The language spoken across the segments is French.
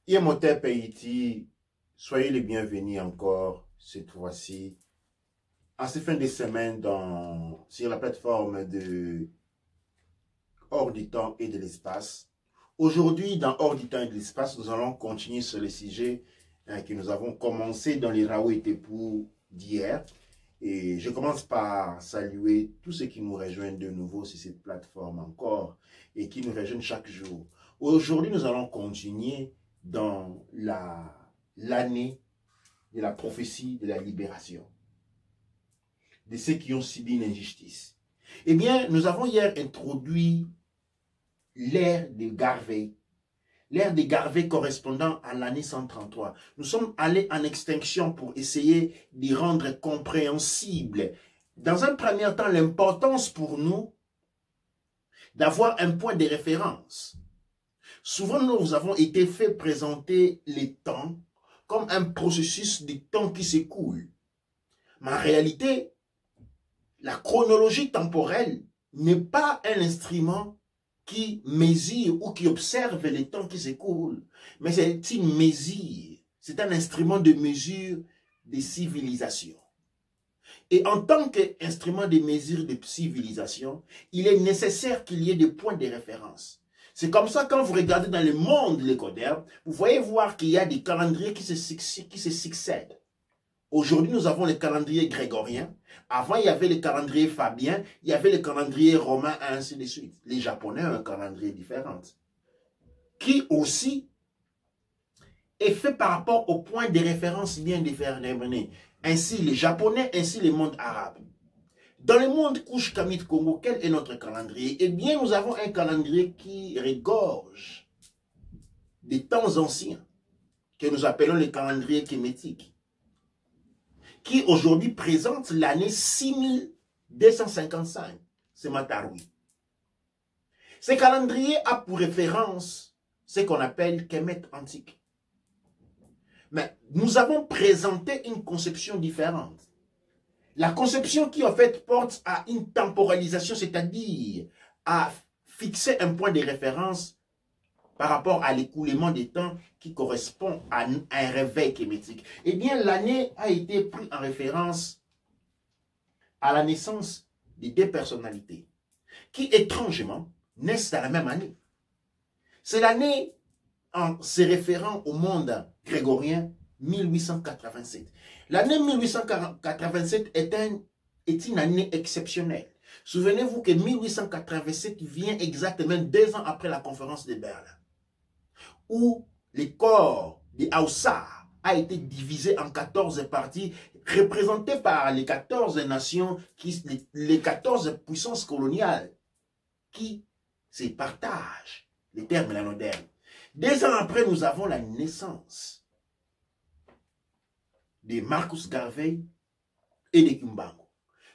Imhotep Haïti, soyez les bienvenus encore cette fois-ci. En cette fin de semaine, sur la plateforme de Hors du temps et de l'espace. Aujourd'hui, dans Hors du temps et de l'espace, nous allons continuer sur le sujet que nous avons commencé dans les Rao et Tepou d'hier. Et je commence par saluer tous ceux qui nous rejoignent de nouveau sur cette plateforme encore et qui nous rejoignent chaque jour. Aujourd'hui, nous allons continuer dans l'année de la prophétie de la libération, de ceux qui ont subi une injustice. Eh bien, nous avons hier introduit l'ère de Garvey, l'ère de Garvey correspondant à l'année 133. Nous sommes allés en extinction pour essayer d'y rendre compréhensible, dans un premier temps, l'importance pour nous d'avoir un point de référence. Souvent, nous avons été fait présenter les temps comme un processus de temps qui s'écoule. Mais en réalité, la chronologie temporelle n'est pas un instrument qui mesure ou qui observe les temps qui s'écoulent, mais c'est une mesure, c'est un instrument de mesure des civilisations. Et en tant qu'instrument de mesure de civilisation, il est nécessaire qu'il y ait des points de référence. C'est comme ça, quand vous regardez dans le monde lécoderme, vous voyez voir qu'il y a des calendriers qui se succèdent. Aujourd'hui, nous avons le calendrier grégorien. Avant, il y avait le calendrier fabien, il y avait le calendrier romain, et ainsi de suite. Les Japonais ont un calendrier différent, qui aussi est fait par rapport aux points de référence bien déterminés. Ainsi, les Japonais, ainsi le monde arabe. Dans le monde Kush Kamit Congo, quel est notre calendrier? Eh bien, nous avons un calendrier qui regorge des temps anciens, que nous appelons le calendrier kémétique, qui aujourd'hui présente l'année 6255. C'est Mataroui. Ce calendrier a pour référence ce qu'on appelle Kemet antique. Mais nous avons présenté une conception différente. La conception qui en fait porte à une temporalisation, c'est-à-dire à fixer un point de référence par rapport à l'écoulement des temps qui correspond à un réveil kémétique. Eh bien, l'année a été prise en référence à la naissance de deux personnalités qui, étrangement, naissent dans la même année. C'est l'année, en se référant au monde grégorien, 1887. L'année 1887 est une année exceptionnelle. Souvenez-vous que 1887 vient exactement 2 ans après la conférence de Berlin, où le corps de Hausa a été divisé en 14 parties, représentées par les 14 nations, les 14 puissances coloniales, qui se partagent les termes modernes. 2 ans après, nous avons la naissance de Marcus Garvey et de Kimbangu.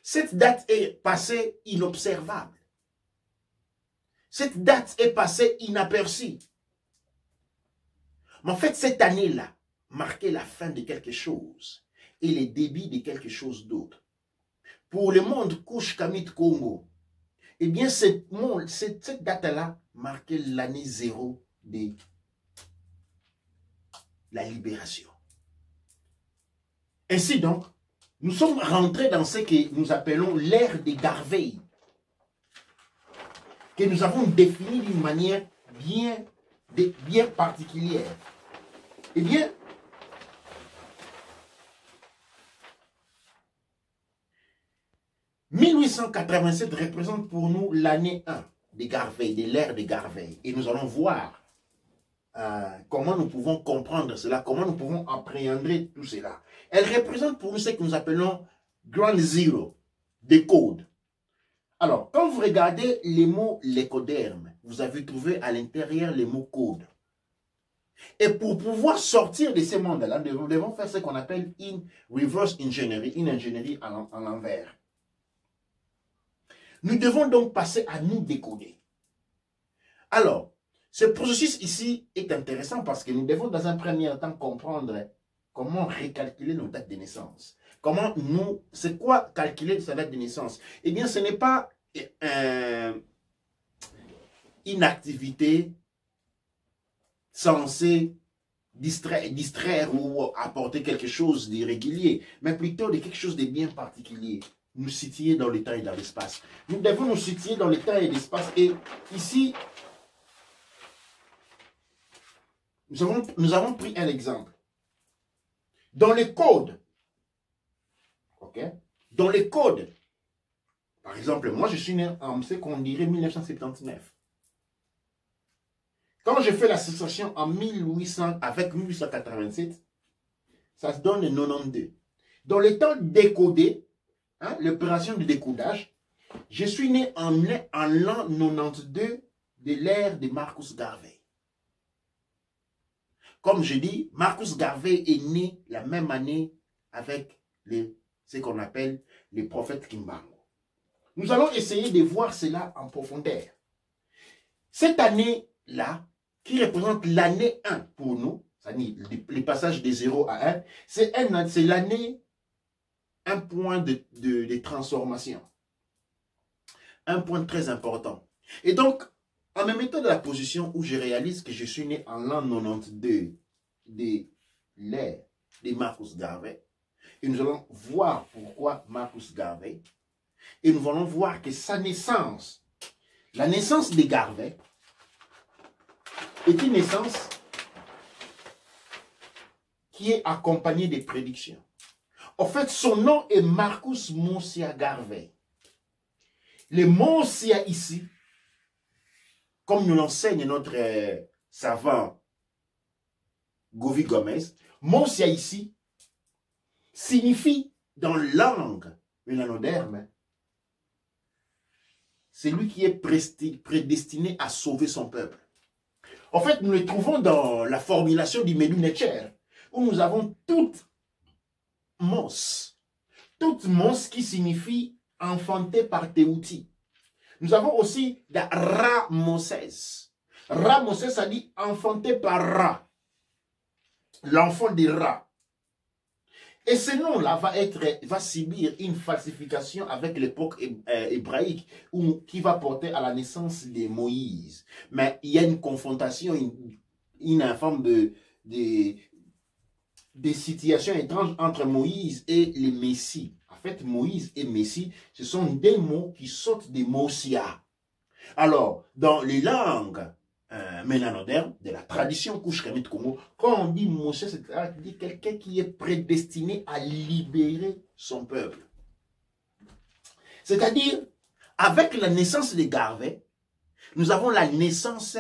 Cette date est passée inobservable. Cette date est passée inaperçue. Mais en fait, cette année-là marquait la fin de quelque chose et le début de quelque chose d'autre. Pour le monde Kush Kamit Congo, eh bien, cette date-là marquait l'année 0 de la libération. Ainsi donc, nous sommes rentrés dans ce que nous appelons l'ère de Garvey, que nous avons défini d'une manière bien particulière. Eh bien, « 1887 représente pour nous l'année 1 de Garvey, de l'ère de Garvey. Et nous allons voir comment nous pouvons comprendre cela, comment nous pouvons appréhender tout cela. Elle représente pour nous ce que nous appelons Ground Zero, des codes. Alors, quand vous regardez les mots lécoderme, vous avez trouvé à l'intérieur les mots codes. Et pour pouvoir sortir de ces mondes-là, nous devons faire ce qu'on appelle une reverse engineering, une ingénierie à l'envers. Nous devons donc passer à nous décoder. Alors, ce processus ici est intéressant parce que nous devons dans un premier temps comprendre comment recalculer nos dates de naissance. C'est quoi calculer sa date de naissance? Eh bien, ce n'est pas une activité censée distraire ou apporter quelque chose d'irrégulier, mais plutôt de quelque chose de bien particulier. Nous situer dans le temps et dans l'espace. Nous devons nous situer dans le temps et l'espace. Et ici, nous avons pris un exemple. Dans les codes, ok? Dans les codes, par exemple, moi je suis né en ce qu'on dirait 1979. Quand je fais l'association en 1800 avec 1887, ça se donne 92. Dans le temps décodé, hein, l'opération de décodage, je suis né en l'an 92 de l'ère de Marcus Garvey. Comme je dis, Marcus Garvey est né la même année avec ce qu'on appelle les prophètes Kimbangu. Nous allons essayer de voir cela en profondeur. Cette année-là, qui représente l'année 1 pour nous, c'est-à-dire les passages de 0 à 1, c'est l'année, un point de transformation. Un point très important. Et donc, en me mettant dans la position où je réalise que je suis né en l'an 92 de l'ère de Marcus Garvey, et nous allons voir pourquoi Marcus Garvey, et nous allons voir que sa naissance, la naissance de Garvey, est une naissance qui est accompagnée des prédictions. En fait, son nom est Marcus Mosiah Garvey. Le Mosiah ici, comme nous l'enseigne notre savant Govi Gomez, Mosiah ici signifie dans langue mélanoderme, c'est lui qui est prédestiné à sauver son peuple. En fait, nous le trouvons dans la formulation du Melu Necher, où nous avons toute mos qui signifie enfanté par Théouti. Nous avons aussi la Ra Moses. Ra Moses, ça dit enfanté par Ra, l'enfant de Ra. Et ce nom-là va subir une falsification avec l'époque hébraïque qui va porter à la naissance de Moïse. Mais il y a une confrontation, une forme de situations étranges entre Moïse et les Messies. En fait, Moïse et Messie, ce sont des mots qui sortent des Mosiah. Alors, dans les langues mélanodermes, de la tradition Kouch-Kamit Congo, quand on dit Mosiah, c'est quelqu'un qui est prédestiné à libérer son peuple. C'est-à-dire, avec la naissance de Garvey, nous avons la naissance,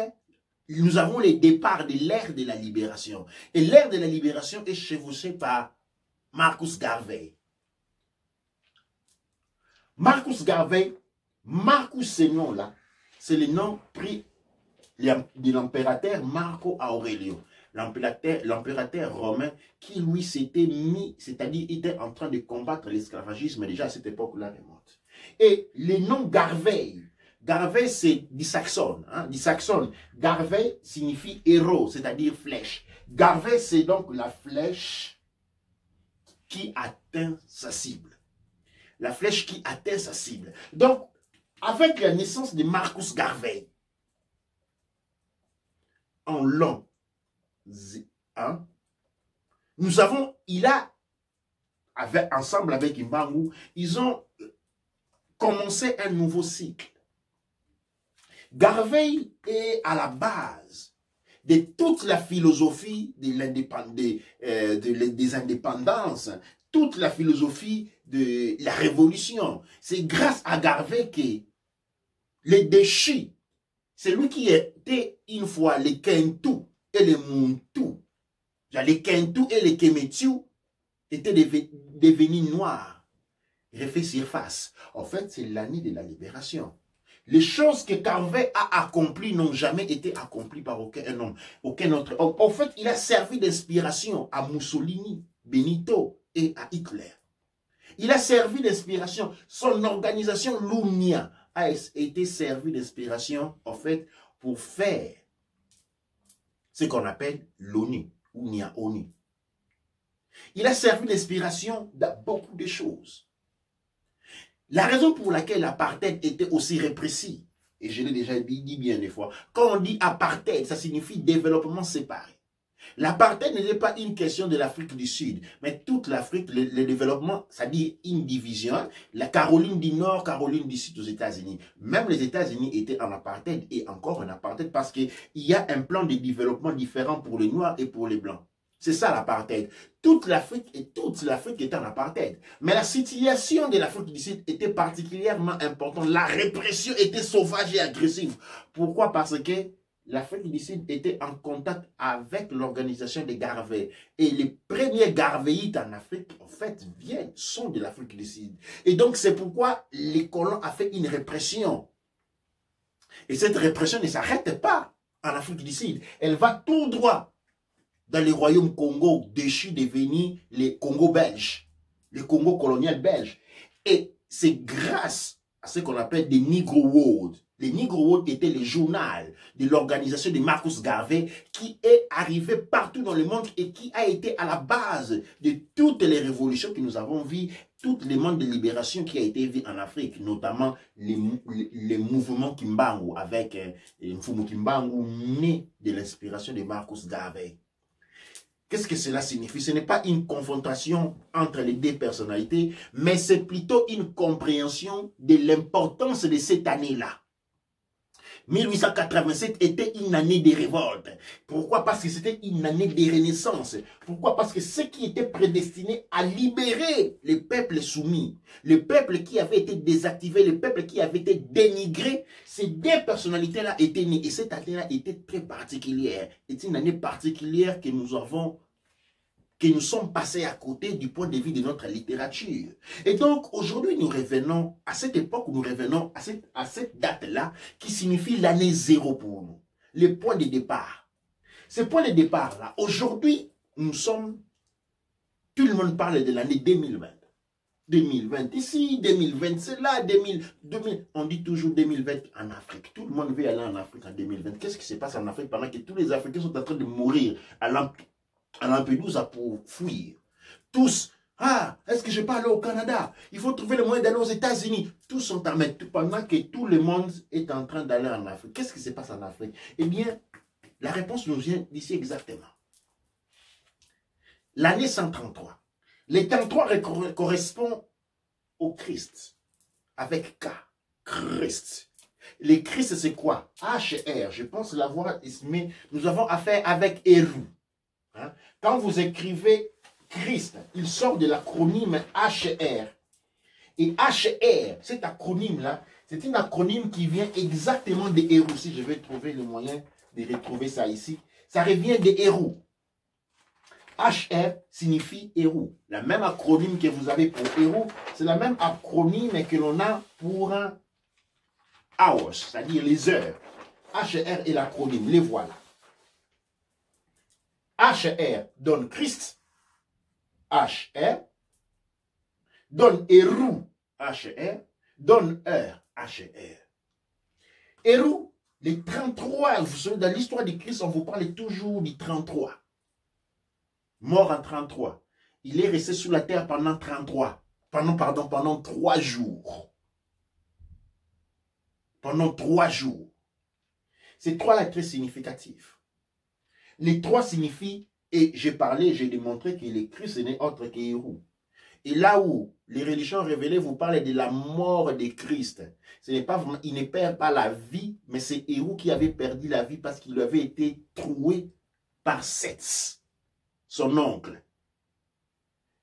nous avons le départ de l'ère de la libération. Et l'ère de la libération est chevauchée par Marcus Garvey. Marcus Garvey, Marcus, ce nom-là, c'est le nom pris de l'impérateur Marco Aurelio, l'impérateur romain qui lui s'était mis, c'est-à-dire il était en train de combattre l'esclavagisme déjà à cette époque-là remonte. Et le nom Garvey, Garvey c'est du saxon, hein, du saxon. Garvey signifie héros, c'est-à-dire flèche. Garvey c'est donc la flèche qui atteint sa cible. La flèche qui atteint sa cible. Donc, avec la naissance de Marcus Garvey, en l'an 1, nous avons, ensemble avec Kimbangu, ils ont commencé un nouveau cycle. Garvey est à la base de toute la philosophie des indépendances, toute la philosophie de la révolution. C'est grâce à Garvey que les déchus, c'est lui qui était une fois les Kentu et les Muntu. Les Kentu et les Kemetu étaient devenus noirs, refait surface. En fait, c'est l'année de la libération. Les choses que Garvey a accomplies n'ont jamais été accomplies par aucun homme, aucun autre homme. En fait, il a servi d'inspiration à Mussolini, Benito et à Hitler. Il a servi d'inspiration. Son organisation, l'UNIA, a été servi d'inspiration, en fait, pour faire ce qu'on appelle l'ONU, UNIA, ONU. Il a servi d'inspiration dans beaucoup de choses. La raison pour laquelle l'apartheid était aussi répressif, et je l'ai déjà dit bien des fois, quand on dit apartheid, ça signifie développement séparé. L'apartheid n'était pas une question de l'Afrique du Sud, mais toute l'Afrique, le développement, c'est-à-dire une division, la Caroline du Nord, Caroline du Sud aux États-Unis. Même les États-Unis étaient en apartheid et encore en apartheid parce qu'il y a un plan de développement différent pour les Noirs et pour les Blancs. C'est ça l'apartheid. Toute l'Afrique était en apartheid. Mais la situation de l'Afrique du Sud était particulièrement importante. La répression était sauvage et agressive. Pourquoi? Parce que l'Afrique du Sud était en contact avec l'organisation des Garveys. Et les premiers Garveyites en Afrique, en fait, sont de l'Afrique du Sud. Et donc, c'est pourquoi les colons ont fait une répression. Et cette répression ne s'arrête pas en Afrique du Sud. Elle va tout droit dans les royaumes Congo déchus devenus les Congo belges, les Congo colonial belges. Et c'est grâce à ce qu'on appelle des Negro World. Les Negro World étaient le journal de l'organisation de Marcus Garvey qui est arrivé partout dans le monde et qui a été à la base de toutes les révolutions que nous avons vues, tous les mouvements de libération qui a été vu en Afrique, notamment les mouvements Kimbangu avec Mfumu Kimbangu, né de l'inspiration de Marcus Garvey. Qu'est-ce que cela signifie? Ce n'est pas une confrontation entre les deux personnalités, mais c'est plutôt une compréhension de l'importance de cette année-là. 1887 était une année de révolte. Pourquoi? Parce que c'était une année de renaissance. Pourquoi? Parce que ce qui était prédestiné à libérer les peuples soumis, les peuples qui avaient été désactivés, les peuples qui avaient été dénigrés, ces deux personnalités-là étaient nées. Et cette année-là était très particulière. C'est une année particulière que nous sommes passés à côté du point de vue de notre littérature. Et donc, aujourd'hui, nous revenons à cette époque, nous revenons à cette date-là, qui signifie l'année zéro pour nous. Le point de départ. Ce point de départ-là, aujourd'hui, nous sommes, tout le monde parle de l'année 2020. 2020 ici, 2020 c'est là, 2000, on dit toujours 2020 en Afrique. Tout le monde veut aller en Afrique en 2020. Qu'est-ce qui se passe en Afrique pendant que tous les Africains sont en train de mourir à Lampedusa pour fuir? Tous, est-ce que je peux aller au Canada? Il faut trouver le moyen d'aller aux États-Unis. Tous sont en mettre pendant que tout le monde est en train d'aller en Afrique. Qu'est-ce qui se passe en Afrique? Eh bien, la réponse nous vient d'ici exactement. L'année 133. Les 33 correspond au Christ, avec K, Christ. Les Christ, c'est quoi? HR, je pense l'avoir estimé. Nous avons affaire avec Héru. Hein? Quand vous écrivez Christ, il sort de l'acronyme HR. Et HR, cet acronyme-là, c'est un acronyme qui vient exactement de Héru. Si je vais trouver le moyen de retrouver ça ici, ça revient de Héru. HR signifie Héru. La même acronyme que vous avez pour Héru, c'est la même acronyme que l'on a pour hours, c'est-à-dire les heures. HR est l'acronyme, les voilà. HR donne Christ, HR, donne Héru, HR, donne heure, HR. Héru, les 33, vous savez, dans l'histoire du Christ, on vous parle toujours du 33. Mort en 33. Il est resté sous la terre pendant 3 jours. Pendant 3 jours. Ces 3-là très significatifs. Les 3 signifient, et j'ai démontré que le Christ n'est autre qu'Héru. Et là où les religions révélées vous parlent de la mort de Christ, ce n'est pas vraiment, il ne perd pas la vie, mais c'est Héru qui avait perdu la vie parce qu'il avait été troué par Seth, son oncle.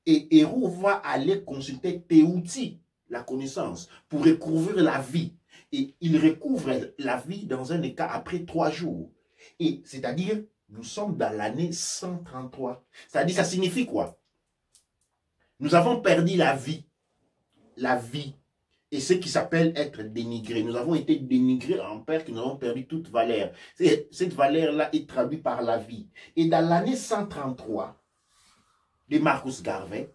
Et Héru va aller consulter Théouti, la connaissance, pour recouvrir la vie. Et il recouvre la vie dans un état après 3 jours. Et c'est-à-dire, nous sommes dans l'année 133. C'est-à-dire, ça signifie quoi? Nous avons perdu la vie. La vie. Et ce qui s'appelle être dénigré. Nous avons été dénigrés en perte, nous avons perdu toute valeur. Cette valeur-là est traduite par la vie. Et dans l'année 133 de Marcus Garvey,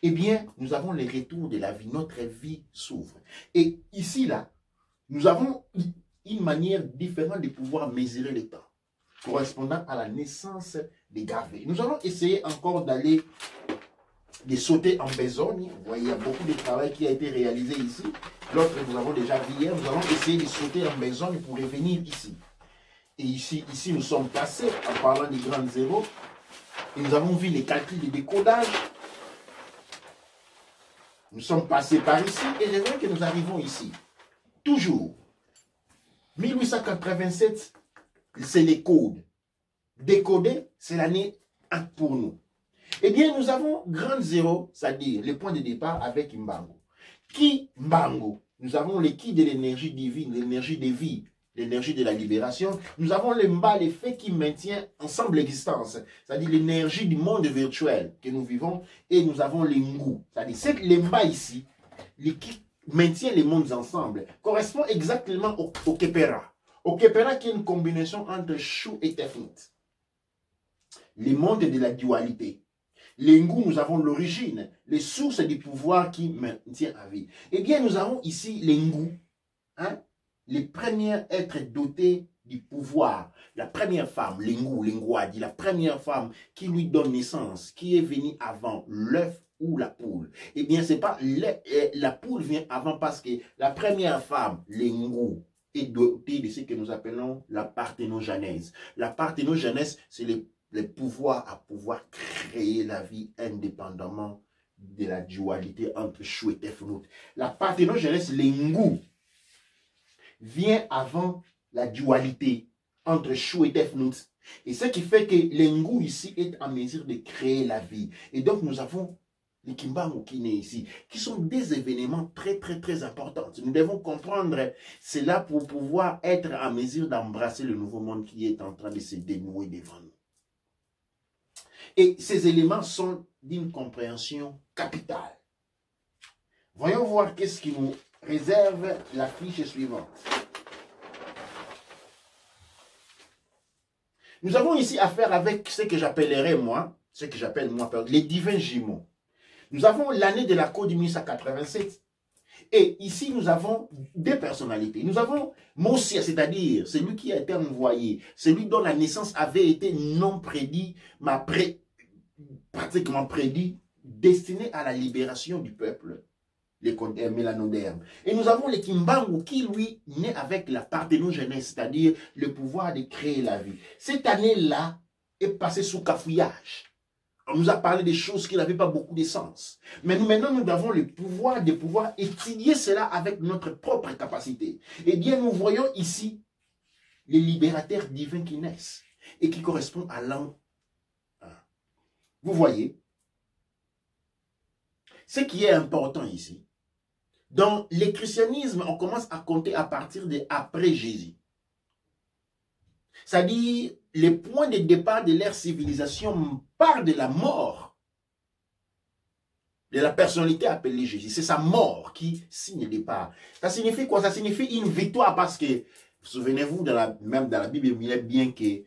eh bien, nous avons le retour de la vie. Notre vie s'ouvre. Et ici, là, nous avons une manière différente de pouvoir mesurer le temps, correspondant à la naissance de Garvey. Nous allons essayer encore d'aller, de sauter en besogne. Vous voyez, il y a beaucoup de travail qui a été réalisé ici. L'autre, nous avons déjà vu hier. Nous allons essayer de sauter en besogne pour revenir ici. Et ici, nous sommes passés en parlant des grandes zéros. Et nous avons vu les calculs de décodage. Nous sommes passés par ici et je vois que nous arrivons ici. Toujours. 1887, c'est les codes. Décoder, c'est l'année 1 pour nous. Eh bien, nous avons grande zéro, c'est-à-dire les points de départ avec Mbango. Qui Mbango? Nous avons les qui de l'énergie divine, l'énergie des vies, l'énergie de la libération. Nous avons le Mba, l'effet qui maintient ensemble l'existence, c'est-à-dire l'énergie du monde virtuel que nous vivons. Et nous avons les Ngu, c'est-à-dire les Mba ici, les qui maintient les mondes ensemble, correspond exactement au Kepera. Au Kepera qui est une combinaison entre Shu et Tefnut. Les mondes de la dualité. Les Ngu, nous avons l'origine, les sources du pouvoir qui maintient à vie. Eh bien, nous avons ici les Ngu, hein, les premiers êtres dotés du pouvoir. La première femme, l'Ngu, l'Ngwadi, la première femme qui lui donne naissance, qui est venue avant l'œuf ou la poule. Eh bien, c'est pas la poule vient avant parce que la première femme, l'Ngu, est dotée de ce que nous appelons la parthénogenèse. La parthénogenèse, c'est le pouvoir à pouvoir créer la vie indépendamment de la dualité entre Shu et Tefnut. La parthénogenèse, l'Ngu, vient avant la dualité entre Shu et Tefnut. Et ce qui fait que l'Ngu ici est en mesure de créer la vie. Et donc nous avons les Kimbangu qui naît ici, qui sont des événements très importants. Nous devons comprendre cela pour pouvoir être en mesure d'embrasser le nouveau monde qui est en train de se dénouer devant nous. Et ces éléments sont d'une compréhension capitale. Voyons voir qu'est-ce qui nous réserve la fiche suivante. Nous avons ici affaire avec ce que j'appellerais moi, les divins jumeaux. Nous avons l'année de la Code 1887. Et ici, nous avons deux personnalités. Nous avons Mosia, c'est-à-dire celui qui a été envoyé, celui dont la naissance avait été non prédit, pratiquement prédit, destiné à la libération du peuple, les mélanodermes. Et nous avons les Kimbangu qui, lui, naît avec la parthénogenèse, c'est-à-dire le pouvoir de créer la vie. Cette année-là est passée sous cafouillage. On nous a parlé des choses qui n'avaient pas beaucoup de sens. Mais maintenant, nous avons le pouvoir de pouvoir étudier cela avec notre propre capacité. Eh bien, nous voyons ici les libérateurs divins qui naissent et qui correspondent à l'an 1. Vous voyez, ce qui est important ici, dans le christianisme, on commence à compter à partir de après Jésus. C'est-à-dire, les points de départ de leur civilisation part de la mort de la personnalité appelée Jésus. C'est sa mort qui signe le départ. Ça signifie quoi? Ça signifie une victoire parce que, souvenez-vous, même dans la Bible, il est bien que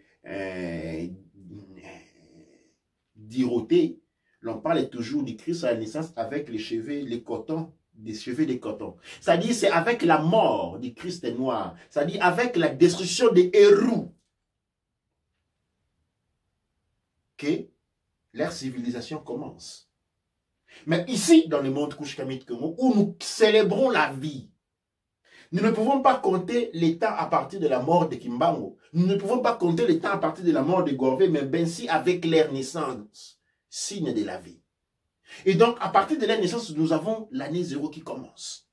d'Irothée, l'on parle toujours du Christ à la naissance avec les cheveux, les cotons, des cheveux de coton. C'est-à-dire, c'est avec la mort du Christ noir. C'est-à-dire, avec la destruction des héros que leur civilisation commence. Mais ici, dans le monde Kushkamit Kongo, où nous célébrons la vie, nous ne pouvons pas compter les temps à partir de la mort de Kimbangu. Nous ne pouvons pas compter les temps à partir de la mort de Gorvé, mais bien si avec leur naissance, signe de la vie. Et donc, à partir de leur naissance, nous avons l'année 0 qui commence.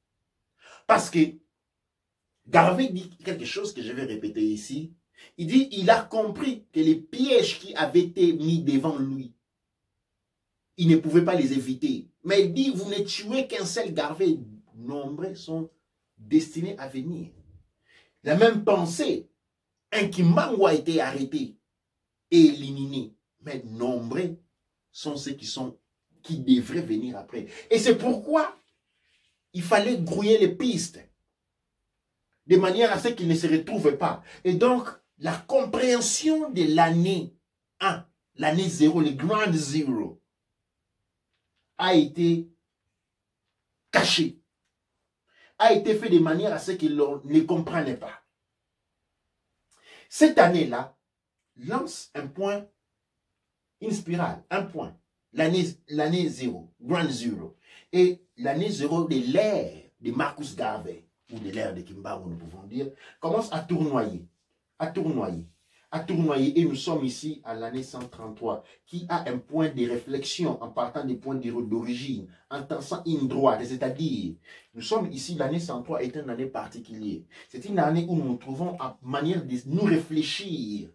Parce que Garvey dit quelque chose que je vais répéter ici. Il dit, il a compris que les pièges qui avaient été mis devant lui, il ne pouvait pas les éviter. Mais il dit, vous ne tuez qu'un seul Garvey. Nombreux sont destinés à venir. La même pensée, un Kimbangu a été arrêté et éliminé. Mais nombreux sont ceux qui devraient venir après. Et c'est pourquoi il fallait grouiller les pistes de manière à ce qu'ils ne se retrouvent pas. Et donc, la compréhension de l'année 1, l'année 0, le grand 0, a été cachée, a été fait de manière à ce qu'ils ne comprennent pas. Cette année-là lance un point, une spirale, un point, l'année 0, grand 0, et l'année 0 de l'ère de Marcus Garvey, ou de l'ère de Kimbangu, nous pouvons dire, commence à tournoyer. à tournoyer. À tournoyer, et nous sommes ici à l'année 133, qui a un point de réflexion en partant des points d'origine, en tentant une droite, c'est-à-dire, nous sommes ici, l'année 103 est une année particulière. C'est une année où nous nous trouvons à manière de nous réfléchir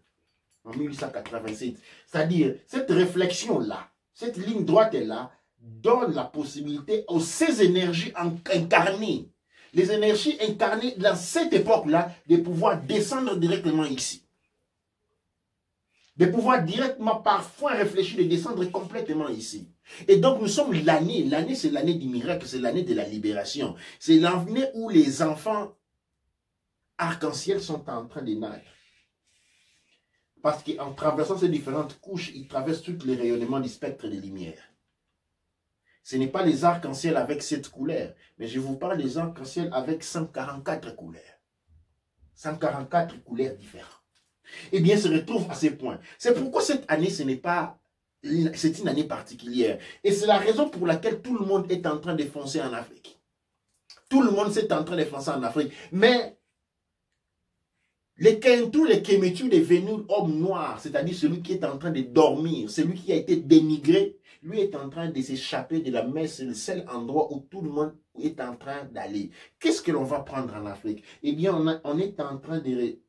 en 1887. C'est-à-dire, cette réflexion-là, cette ligne droite-là, donne la possibilité aux ces énergies incarnées, les énergies incarnées dans cette époque-là, de pouvoir descendre directement ici. De pouvoir directement, parfois réfléchir, de descendre complètement ici. Et donc nous sommes l'année c'est l'année du miracle, c'est l'année de la libération. C'est l'année où les enfants arc-en-ciel sont en train de naître. Parce qu'en traversant ces différentes couches, ils traversent tous les rayonnements du spectre de lumière. Ce n'est pas les arcs-en-ciel avec 7 couleurs, mais je vous parle des arcs-en-ciel avec 144 couleurs. 144 couleurs différentes. Eh bien, se retrouve à ces points. C'est pourquoi cette année, c'est une année particulière. Et c'est la raison pour laquelle tout le monde est en train de foncer en Afrique. Tout le monde est en train de foncer en Afrique. Mais les Kentu, les Kemetu devenus homme noir, c'est-à-dire celui qui est en train de dormir, celui qui a été dénigré, lui est en train de s'échapper de la mer. C'est le seul endroit où tout le monde est en train d'aller. Qu'est-ce que l'on va prendre en Afrique? Eh bien, on est en train de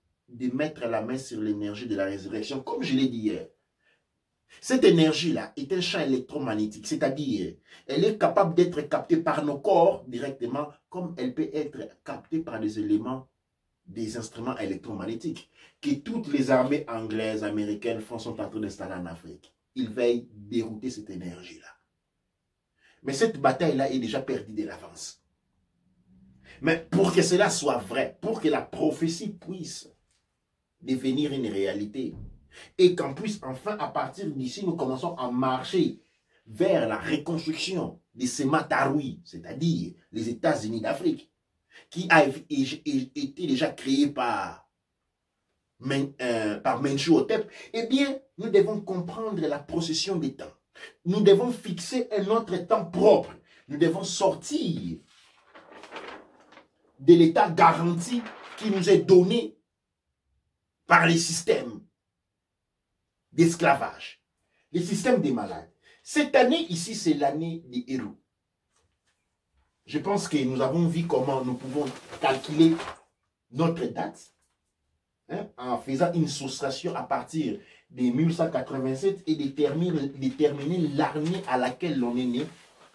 mettre la main sur l'énergie de la résurrection, comme je l'ai dit hier. Cette énergie-là est un champ électromagnétique, c'est-à-dire, elle est capable d'être captée par nos corps directement, comme elle peut être captée par des éléments, des instruments électromagnétiques, que toutes les armées anglaises, américaines sont en train d'installer en Afrique. Ils veillent dérouter cette énergie-là. Mais cette bataille-là est déjà perdue de l'avance. Mais pour que cela soit vrai, pour que la prophétie puisse devenir une réalité, et qu'en puisse enfin, à partir d'ici, nous commençons à marcher vers la reconstruction de ces Mataroui, c'est-à-dire les États-Unis d'Afrique, qui a été déjà créé par Menchu Hotep, eh bien, nous devons comprendre la procession des temps. Nous devons fixer un autre temps propre. Nous devons sortir de l'état garanti qui nous est donné par les systèmes d'esclavage, les systèmes des malades. Cette année ici, c'est l'année des héros. Je pense que nous avons vu comment nous pouvons calculer notre date, hein, en faisant une soustraction à partir de 1887 et déterminer l'année à laquelle l'on est né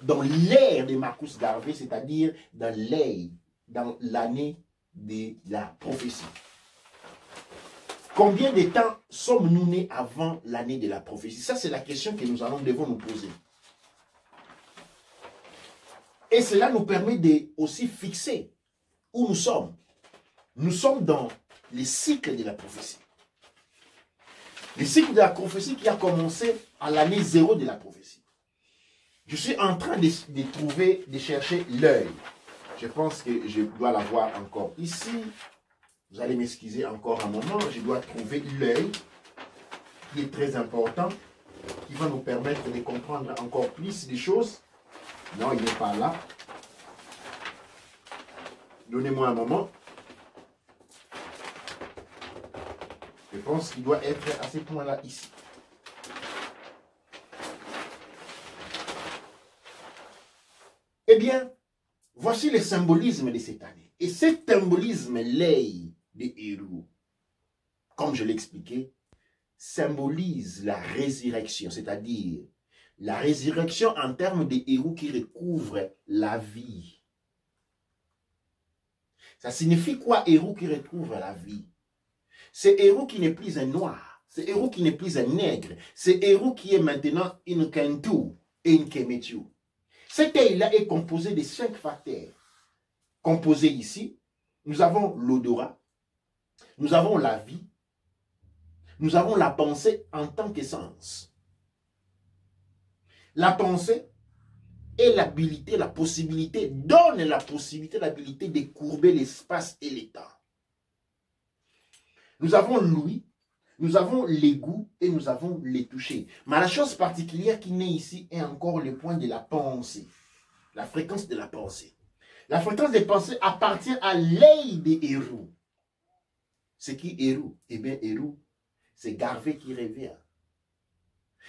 dans l'ère de Marcus Garvey, c'est-à-dire dans l'année de la prophétie. Combien de temps sommes-nous nés avant l'année de la prophétie? Ça, c'est la question que nous devons nous poser. Et cela nous permet de aussi fixer où nous sommes. Nous sommes dans les cycles de la prophétie. Le cycle de la prophétie qui a commencé à l'année 0 de la prophétie. Je suis en train de chercher l'œil. Je pense que je dois l'avoir encore ici. Vous allez m'excuser encore un moment. Je dois trouver l'œil qui est très important, qui va nous permettre de comprendre encore plus des choses. Non, il n'est pas là. Donnez-moi un moment. Je pense qu'il doit être à ce point-là ici. Eh bien, voici le symbolisme de cette année. Et ce symbolisme, l'œil des héros, comme je l'expliquais, symbolise la résurrection, c'est-à-dire la résurrection en termes des héros qui recouvrent la vie. Ça signifie quoi, héros qui recouvre la vie? C'est héros qui n'est plus un noir, c'est héros qui n'est plus un nègre, c'est héros qui est maintenant une Kentu et une Kemetu. Cet œil-là est composé de 5 facteurs. Composé ici, nous avons l'odorat, nous avons la vie, nous avons la pensée en tant qu'essence. La pensée est l'habilité, la possibilité, donne la possibilité, l'habilité de courber l'espace et le temps. Nous avons l'ouïe, nous avons les goûts et nous avons les touchés. Mais la chose particulière qui naît ici est encore le point de la pensée, la fréquence de la pensée. La fréquence des pensées appartient à l'œil des héros. C'est qui Eru? Eh bien, Eru, c'est Garvey qui revient.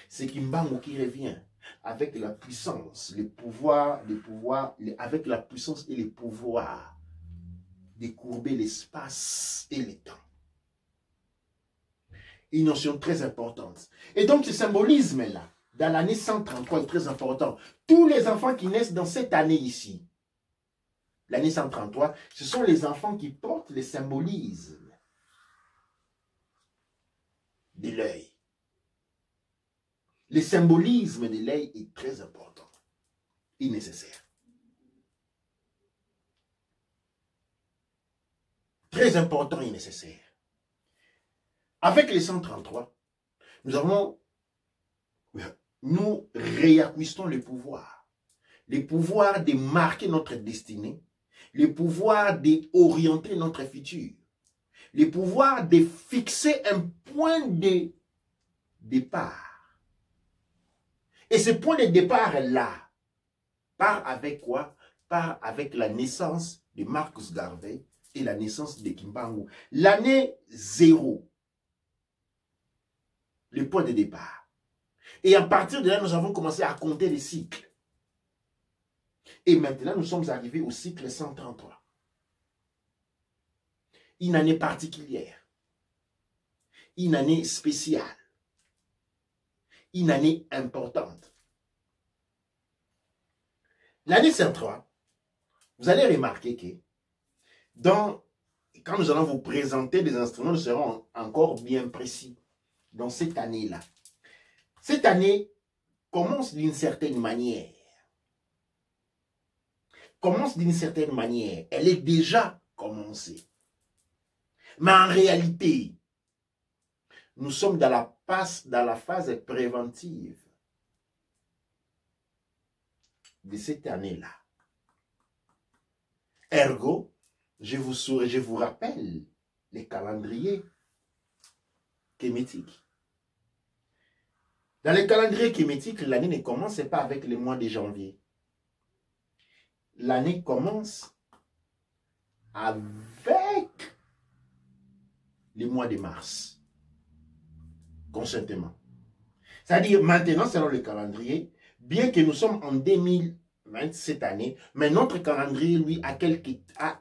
C'est Kimbangu qui revient avec la puissance, le pouvoir, avec la puissance et le pouvoir de courber l'espace et le temps. Une notion très importante. Et donc, ce symbolisme-là, dans l'année 133, est très important. Tous les enfants qui naissent dans cette année ici, l'année 133, ce sont les enfants qui portent le symbolisme de l'œil. Le symbolisme de l'œil est très important et nécessaire. Très important et nécessaire. Avec les 133, nous réacquistons le pouvoir. Le pouvoir de marquer notre destinée, le pouvoir d'orienter notre futur, le pouvoir de fixer un point de départ. Et ce point de départ-là part avec quoi? Part avec la naissance de Marcus Garvey et la naissance de Kimbangu. L'année 0, le point de départ. Et à partir de là, nous avons commencé à compter les cycles. Et maintenant, nous sommes arrivés au cycle 133. Une année particulière. Une année spéciale. Une année importante. L'année 103, vous allez remarquer que quand nous allons vous présenter des instruments, nous serons encore bien précis dans cette année-là. Cette année commence d'une certaine manière. Elle est déjà commencée. Mais en réalité, nous sommes dans la phase préventive de cette année-là. Ergo, je vous rappelle les calendriers kémétiques. Dans les calendriers kémétiques, l'année ne commence pas avec le mois de janvier. L'année commence avec le mois de mars. Consentement. C'est-à-dire, maintenant, selon le calendrier, bien que nous sommes en 2020 cette année, mais notre calendrier, lui, a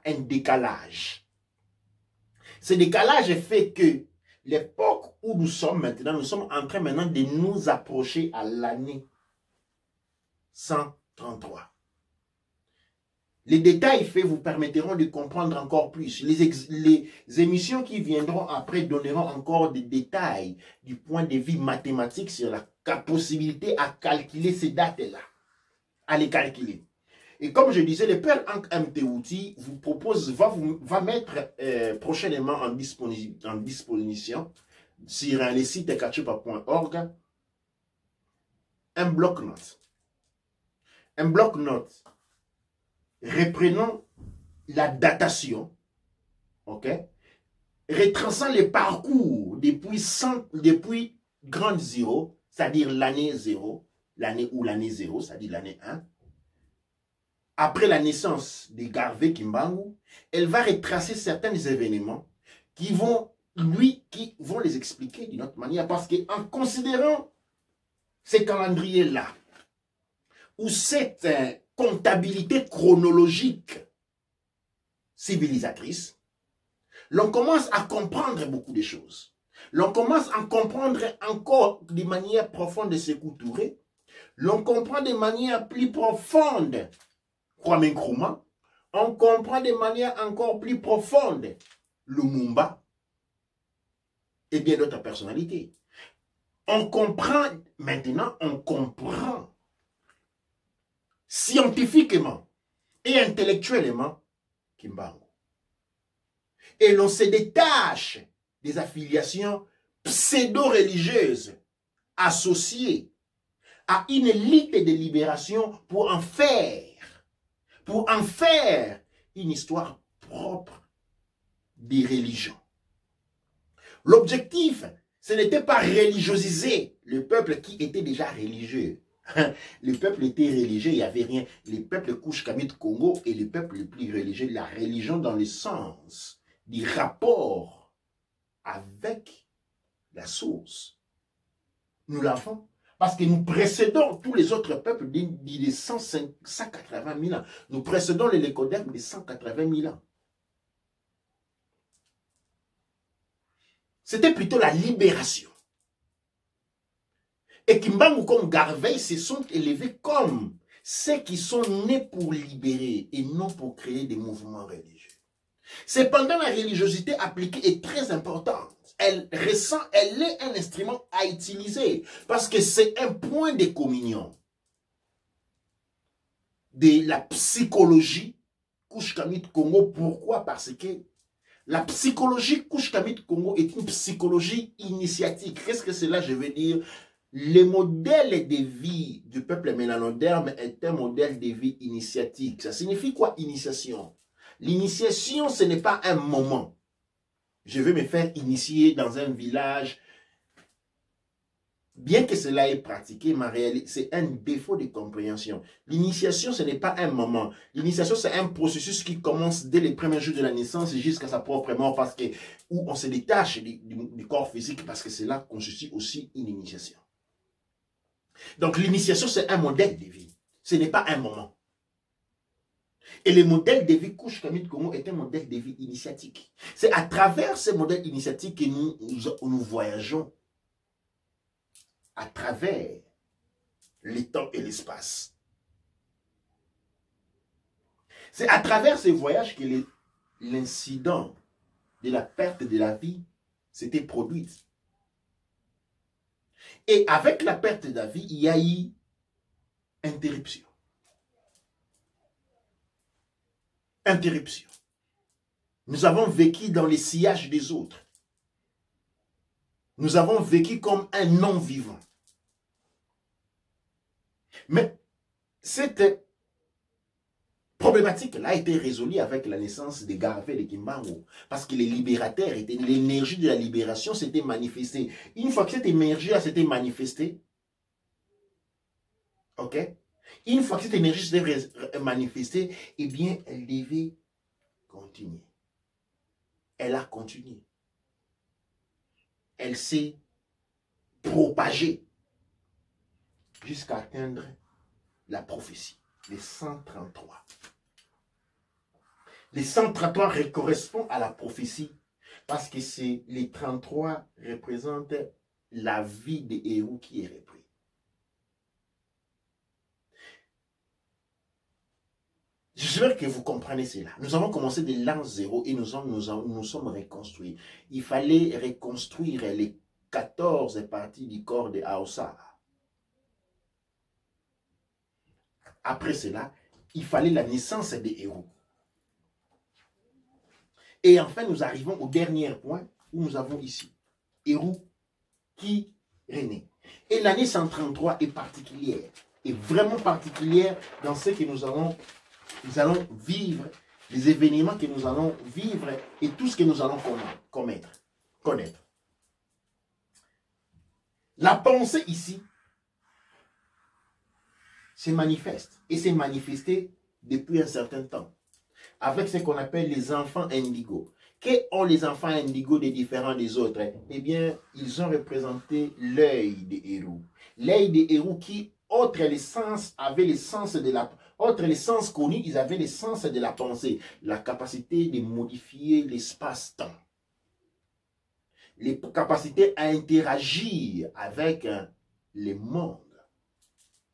un décalage. Ce décalage fait que l'époque où nous sommes maintenant, nous sommes en train maintenant de nous approcher à l'année 133. Les détails faits vous permettront de comprendre encore plus. Les émissions qui viendront après donneront encore des détails du point de vue mathématique sur la possibilité à calculer ces dates-là. À les calculer. Et comme je disais, le Père Ankh MT-Outil vous propose, va mettre prochainement en disposition sur le site kachupa.org un bloc-notes. Un bloc-notes reprenant la datation, ok, retraçant les parcours depuis grande 0, c'est-à-dire l'année 0, l'année 0, c'est-à-dire l'année 1. Après la naissance de Garvey Kimbangu, elle va retracer certains événements qui vont les expliquer d'une autre manière, parce qu'en considérant ces calendriers-là, ou cette comptabilité chronologique civilisatrice, l'on commence à comprendre beaucoup de choses. L'on commence à comprendre encore de manière profonde Sékou Touré. L'on comprend de manière plus profonde Kwame Nkrumah. On comprend de manière encore plus profonde Lumumba et bien d'autres personnalités. Maintenant, on comprend scientifiquement et intellectuellement Kimbangu. Et l'on se détache des affiliations pseudo-religieuses associées à une élite de libération pour en faire une histoire propre des religions. L'objectif, ce n'était pas religiosiser le peuple qui était déjà religieux. Le peuple était religieux, il n'y avait rien. Les peuples Kouch-Kamit Congo est le peuple le plus religieux. La religion dans le sens du rapport avec la source. Nous l'avons. Parce que nous précédons tous les autres peuples de 180 000 ans. Nous précédons les Lécodermes de 180 000 ans. C'était plutôt la libération. Et Kimbangu comme Garvey se sont élevés comme ceux qui sont nés pour libérer et non pour créer des mouvements religieux. Cependant, la religiosité appliquée est très importante. Elle est un instrument à utiliser parce que c'est un point de communion de la psychologie Kush-Kamit Congo. Pourquoi? Parce que la psychologie Kush-Kamit Congo est une psychologie initiatique. Qu'est-ce que cela je veux dire? Le modèle de vie du peuple mélanoderme est un modèle de vie initiatique. Ça signifie quoi, initiation? L'initiation, ce n'est pas un moment. Je vais me faire initier dans un village. Bien que cela est pratiqué, c'est un défaut de compréhension. L'initiation, ce n'est pas un moment. L'initiation, c'est un processus qui commence dès les premiers jours de la naissance jusqu'à sa propre mort, parce que, où on se détache du corps physique, parce que cela constitue aussi une initiation. Donc l'initiation, c'est un modèle de vie. Ce n'est pas un moment. Et le modèle de vie Kush-Kamit Congo est un modèle de vie initiatique. C'est à travers ce modèle initiatique que nous voyageons à travers le temps et l'espace. C'est à travers ces voyages que l'incident de la perte de la vie s'était produit. Et avec la perte de la vie, il y a eu interruption. Interruption. Nous avons vécu dans les sillages des autres. Nous avons vécu comme un non-vivant. Mais cette problématique-là a été résolue avec la naissance de Garvey et de Kimbangu. Parce que les libérateurs, l'énergie de la libération s'était manifestée. Une fois que cette énergie-là s'était manifestée, ok? Une fois que cette énergie s'était manifestée, eh bien, elle devait continuer. Elle a continué. Elle s'est propagée jusqu'à atteindre la prophétie, les 133. Les 133 correspondent à la prophétie parce que les 33 représentent la vie des héros qui est repris. J'espère que vous comprenez cela. Nous avons commencé de l'an 0 et nous sommes reconstruits. Il fallait reconstruire les 14 parties du corps de Aoussa. Après cela, il fallait la naissance des héros. Et enfin, nous arrivons au dernier point où nous avons ici. Héros qui est né. Et l'année 133 est particulière. Est vraiment particulière dans ce que nous allons vivre, les événements que nous allons vivre et tout ce que nous allons connaître. La pensée ici se manifeste et s'est manifestée depuis un certain temps avec ce qu'on appelle les enfants indigo. Que ont les enfants indigo des différents des autres? Eh bien, ils ont représenté l'œil des héros. L'œil des héros qui, outre les sens, avait les sens de la... Outre les sens connus, ils avaient les sens de la pensée. La capacité de modifier l'espace-temps. Les capacités à interagir avec le monde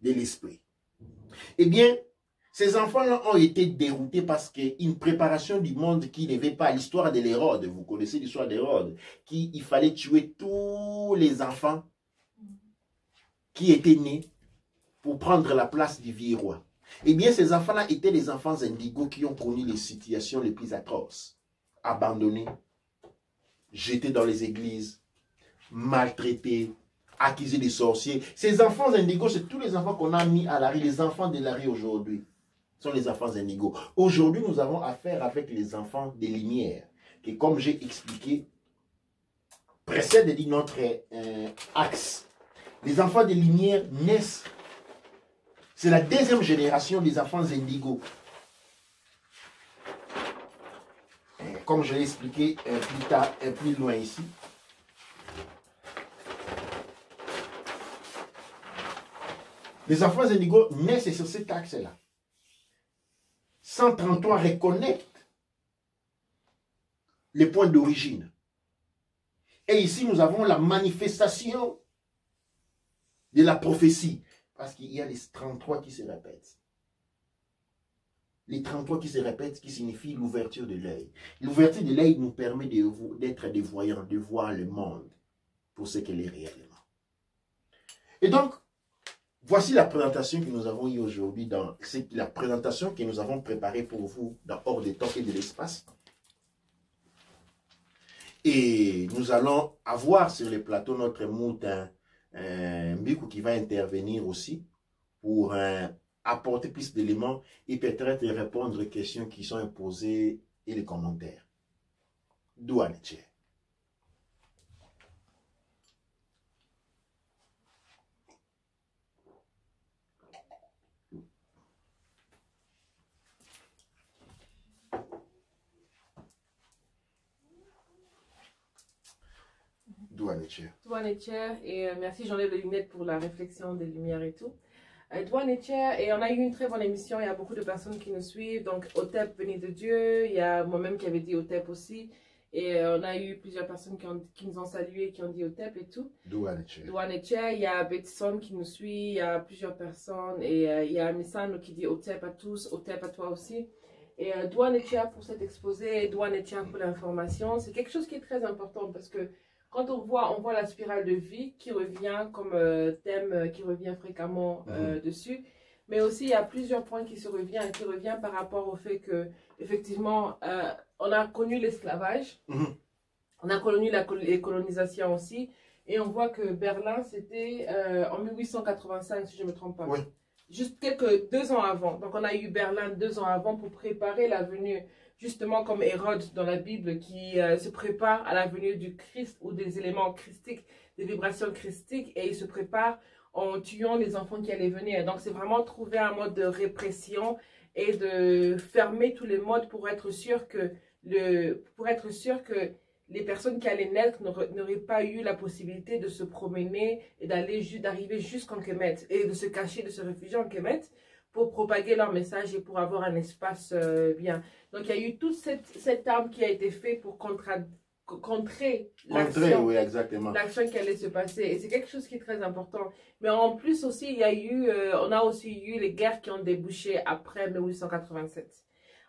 de l'esprit. Eh bien, ces enfants-là ont été déroutés parce qu'une préparation du monde qui n'avait pas l'histoire de l'Hérode, vous connaissez l'histoire d'Hérode, qu'il fallait tuer tous les enfants qui étaient nés pour prendre la place du vieux roi. Eh bien, ces enfants-là étaient les enfants indigos qui ont connu les situations les plus atroces. Abandonnés, jetés dans les églises, maltraités, accusés des sorciers. Ces enfants indigos, c'est tous les enfants qu'on a mis à la rue, les enfants de la rue aujourd'hui. Sont les enfants indigos. Aujourd'hui, nous avons affaire avec les enfants des Lumières, qui, comme j'ai expliqué, précèdent notre axe. Les enfants des Lumières naissent. C'est la deuxième génération des enfants indigos. Comme je l'ai expliqué plus loin ici, Les enfants indigos naissent sur cet axe-là. 133 reconnectent les points d'origine. Et ici, nous avons la manifestation de la prophétie. Parce qu'il y a les 33 qui se répètent. Les 33 qui se répètent, qui signifie l'ouverture de l'œil. L'ouverture de l'œil nous permet d'être des voyants, de voir le monde pour ce qu'il est réellement. Et donc, voici la présentation que nous avons eue aujourd'hui, c'est la présentation que nous avons préparée pour vous dans Hors des temps et de l'espace. Et nous allons avoir sur les plateaux notre moutin Mbiku qui va intervenir aussi pour apporter plus d'éléments et peut-être répondre aux questions qui sont imposées et les commentaires. Douane. Douane et merci, j'enlève les lunettes pour la réflexion des lumières et tout. Douane et on a eu une très bonne émission, il y a beaucoup de personnes qui nous suivent, donc Otep, béni de Dieu, il y a moi-même qui avait dit Otep aussi, et on a eu plusieurs personnes qui nous ont salués, qui ont dit Otep et tout. Douane il y a Betson qui nous suit, il y a plusieurs personnes, et il y a Missano qui dit Otep à tous, Otep à toi aussi. Et Douane pour cet exposé, Douane pour l'information, c'est quelque chose qui est très important parce que quand on voit la spirale de vie qui revient comme thème, qui revient fréquemment dessus. Mais aussi, il y a plusieurs points qui reviennent par rapport au fait que, effectivement, on a connu l'esclavage, on a connu les colonisations aussi, et on voit que Berlin, c'était en 1885, si je ne me trompe pas. Oui. Juste 2 ans avant. Donc, on a eu Berlin 2 ans avant pour préparer la venue, justement comme Hérode dans la Bible, qui se prépare à la venue du Christ ou des éléments christiques, des vibrations christiques, et il se prépare en tuant les enfants qui allaient venir. Donc, c'est vraiment trouver un mode de répression et de fermer tous les modes pour être sûr que les personnes qui allaient naître n'auraient pas eu la possibilité de se promener et d'arriver jusqu'en Kemet et de se cacher, de se réfugier en Kemet pour propager leur message et pour avoir un espace bien. Donc, il y a eu toute cette arme qui a été faite pour contrer l'action, oui, exactement. L'action qui allait se passer. Et c'est quelque chose qui est très important. Mais en plus aussi, on a aussi eu les guerres qui ont débouché après 1887.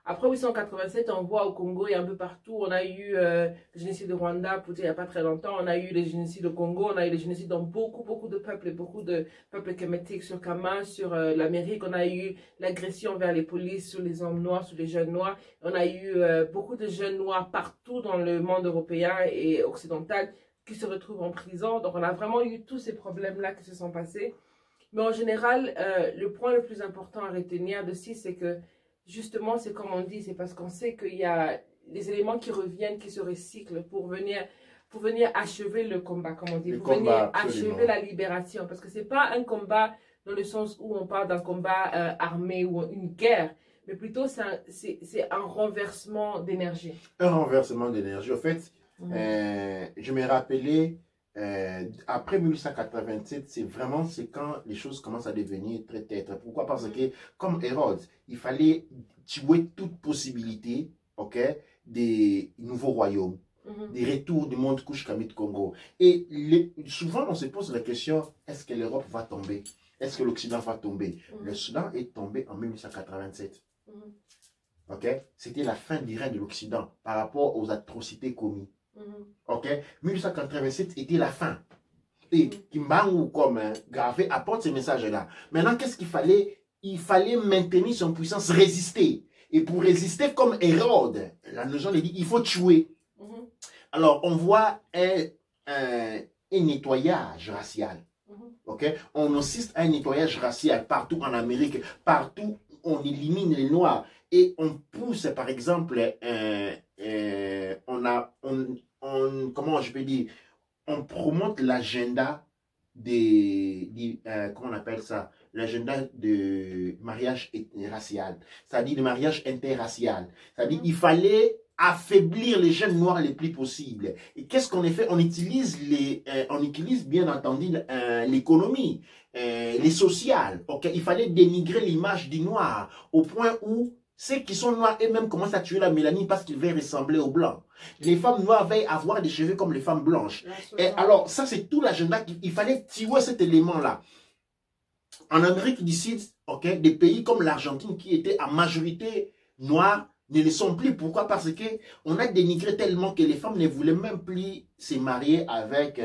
Après 1887, on voit au Congo et un peu partout, on a eu le génocide de Rwanda, il n'y a pas très longtemps, on a eu les génocides au Congo, on a eu les génocides dans beaucoup de peuples, beaucoup de peuples kémétiques sur Kama, sur l'Amérique, on a eu l'agression vers les polices sur les hommes noirs, sur les jeunes noirs, on a eu beaucoup de jeunes noirs partout dans le monde européen et occidental qui se retrouvent en prison. Donc on a vraiment eu tous ces problèmes-là qui se sont passés. Mais en général, le point le plus important à retenir de ci, c'est que justement, c'est comme on dit, c'est parce qu'on sait qu'il y a des éléments qui reviennent, qui se recyclent pour venir achever le combat, comme on dit, pour venir achever la libération. Parce que ce n'est pas un combat dans le sens où on parle d'un combat armé ou une guerre, mais plutôt c'est un renversement d'énergie. Un renversement d'énergie. En fait, je me rappelais, après 1887, c'est quand les choses commencent à devenir très têtes. Pourquoi? Parce que, comme Hérode, il fallait tuer toute possibilité, des nouveaux royaumes, des retours du monde Kouch-Kamit Congo. Et souvent, on se pose la question, est-ce que l'Europe va tomber? Est-ce que l'Occident va tomber? Le Soudan est tombé en 1887. C'était la fin du règne de l'Occident par rapport aux atrocités commises. 1887 était la fin. Et Kimbangu, comme gravé, apporte ce message-là. Maintenant, qu'est-ce qu'il fallait? Il fallait maintenir son puissance, résister. Et pour résister, comme Hérode, la notion dit, il faut tuer. Alors, on voit un nettoyage racial. On assiste à un nettoyage racial partout en Amérique, partout on élimine les Noirs. Et on pousse, par exemple, comment je peux dire, on promote l'agenda comment on appelle ça, l'agenda de mariage racial, c'est-à-dire de mariage interracial. C'est-à-dire il fallait affaiblir les jeunes noirs les plus possible. Et qu'est-ce qu'on a fait? On utilise bien entendu l'économie, les sociales. Okay? Il fallait dénigrer l'image du noir au point où ceux qui sont noirs eux-mêmes commencent à tuer la mélanine parce qu'ils veulent ressembler aux blancs. Les femmes noires veulent avoir des cheveux comme les femmes blanches. Et alors, ça, c'est tout l'agenda. Il fallait tuer cet élément-là. En Amérique du Sud, okay, des pays comme l'Argentine qui étaient en majorité noirs ne le sont plus. Pourquoi? Parce que on a dénigré tellement que les femmes ne voulaient même plus se marier avec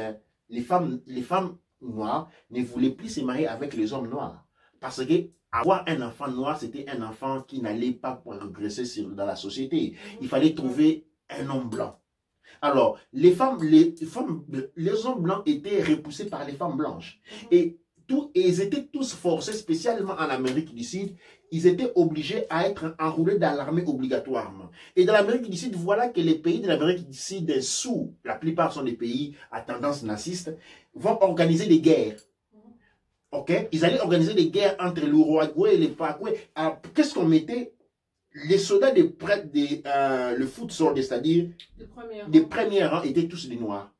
les femmes noires ne voulaient plus se marier avec les hommes noirs. Parce que avoir un enfant noir, c'était un enfant qui n'allait pas progresser dans la société. Il fallait trouver un homme blanc. Alors, les hommes blancs étaient repoussés par les femmes blanches. Et ils étaient tous forcés, spécialement en Amérique du Sud, ils étaient obligés à être enrôlés dans l'armée obligatoirement. Et dans l'Amérique du Sud, voilà que les pays de l'Amérique du Sud, la plupart sont des pays à tendance naziste, vont organiser des guerres. Okay? Ils allaient organiser des guerres entre l'Uruguay et le Paraguay. Qu'est-ce qu'on mettait? Les soldats le foot soldier, c'est-à-dire des premiers rangs, étaient tous des noirs.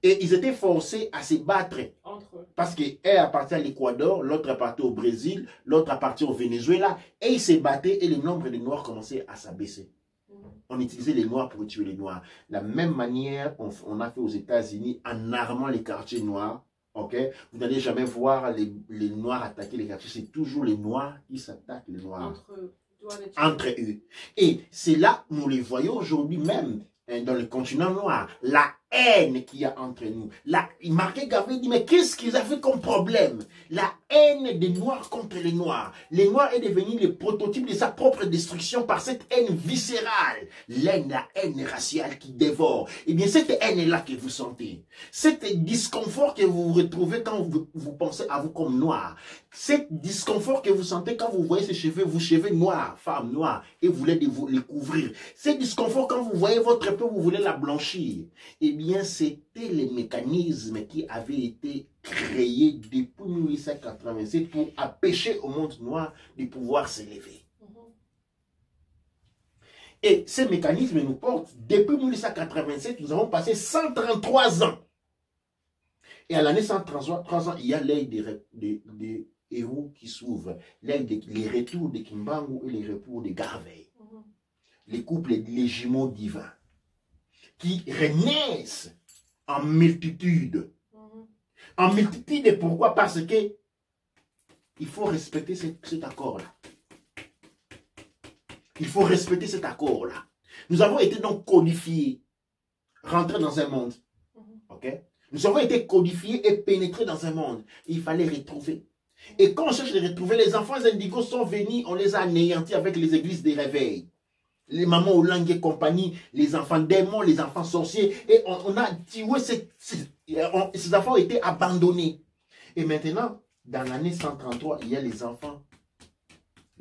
Et ils étaient forcés à se battre. Entre eux. Parce qu'un appartient à l'Équateur, l'autre appartient au Brésil, l'autre appartient au Venezuela. Et ils se battaient et le nombre de noirs commençait à s'abaisser. On utilisait les noirs pour tuer les noirs. La même manière, on a fait aux États-Unis en armant les quartiers noirs. Okay? Vous n'allez jamais voir les noirs attaquer les quartiers. C'est toujours les noirs qui s'attaquent les noirs. Entre eux. Et c'est là, nous les voyons aujourd'hui même dans le continent noir. La haine qu'il y a entre nous. Marqué Garvey dit, mais qu'est-ce qu'ils avaient comme problème? La haine des Noirs contre les Noirs. Les Noirs est devenu le prototype de sa propre destruction par cette haine viscérale. La haine raciale qui dévore. Eh bien, cette haine-là que vous sentez, cet disconfort que vous retrouvez quand vous pensez à vous comme noir, cet disconfort que vous sentez quand vous voyez vos cheveux noirs, femmes noires, et vous voulez les couvrir, cet disconfort quand vous voyez votre peau, vous voulez la blanchir, eh bien, c'était les mécanismes qui avaient été créés depuis 1887 pour empêcher au monde noir de pouvoir s'élever. Et ces mécanismes nous portent, depuis 1887, nous avons passé 133 ans. Et à l'année 133 ans, il y a l'œil des héros qui s'ouvrent, les retours de Kimbangu et les retours de Garvey. Les couples, les jumeaux divins, qui renaissent en multitude. En multitude, pourquoi? Parce que il faut respecter cet accord-là. Il faut respecter cet accord-là. Nous avons été donc codifiés, rentrés dans un monde. Okay? Nous avons été codifiés et pénétrés dans un monde. Il fallait retrouver. Et quand on cherche de retrouver, les enfants indigos sont venus, on les a anéantis avec les églises des réveils. Les mamans au langue et compagnie, les enfants démons, les enfants sorciers. Et on a tué ces enfants ont été abandonnés. Et maintenant, dans l'année 133, il y a les enfants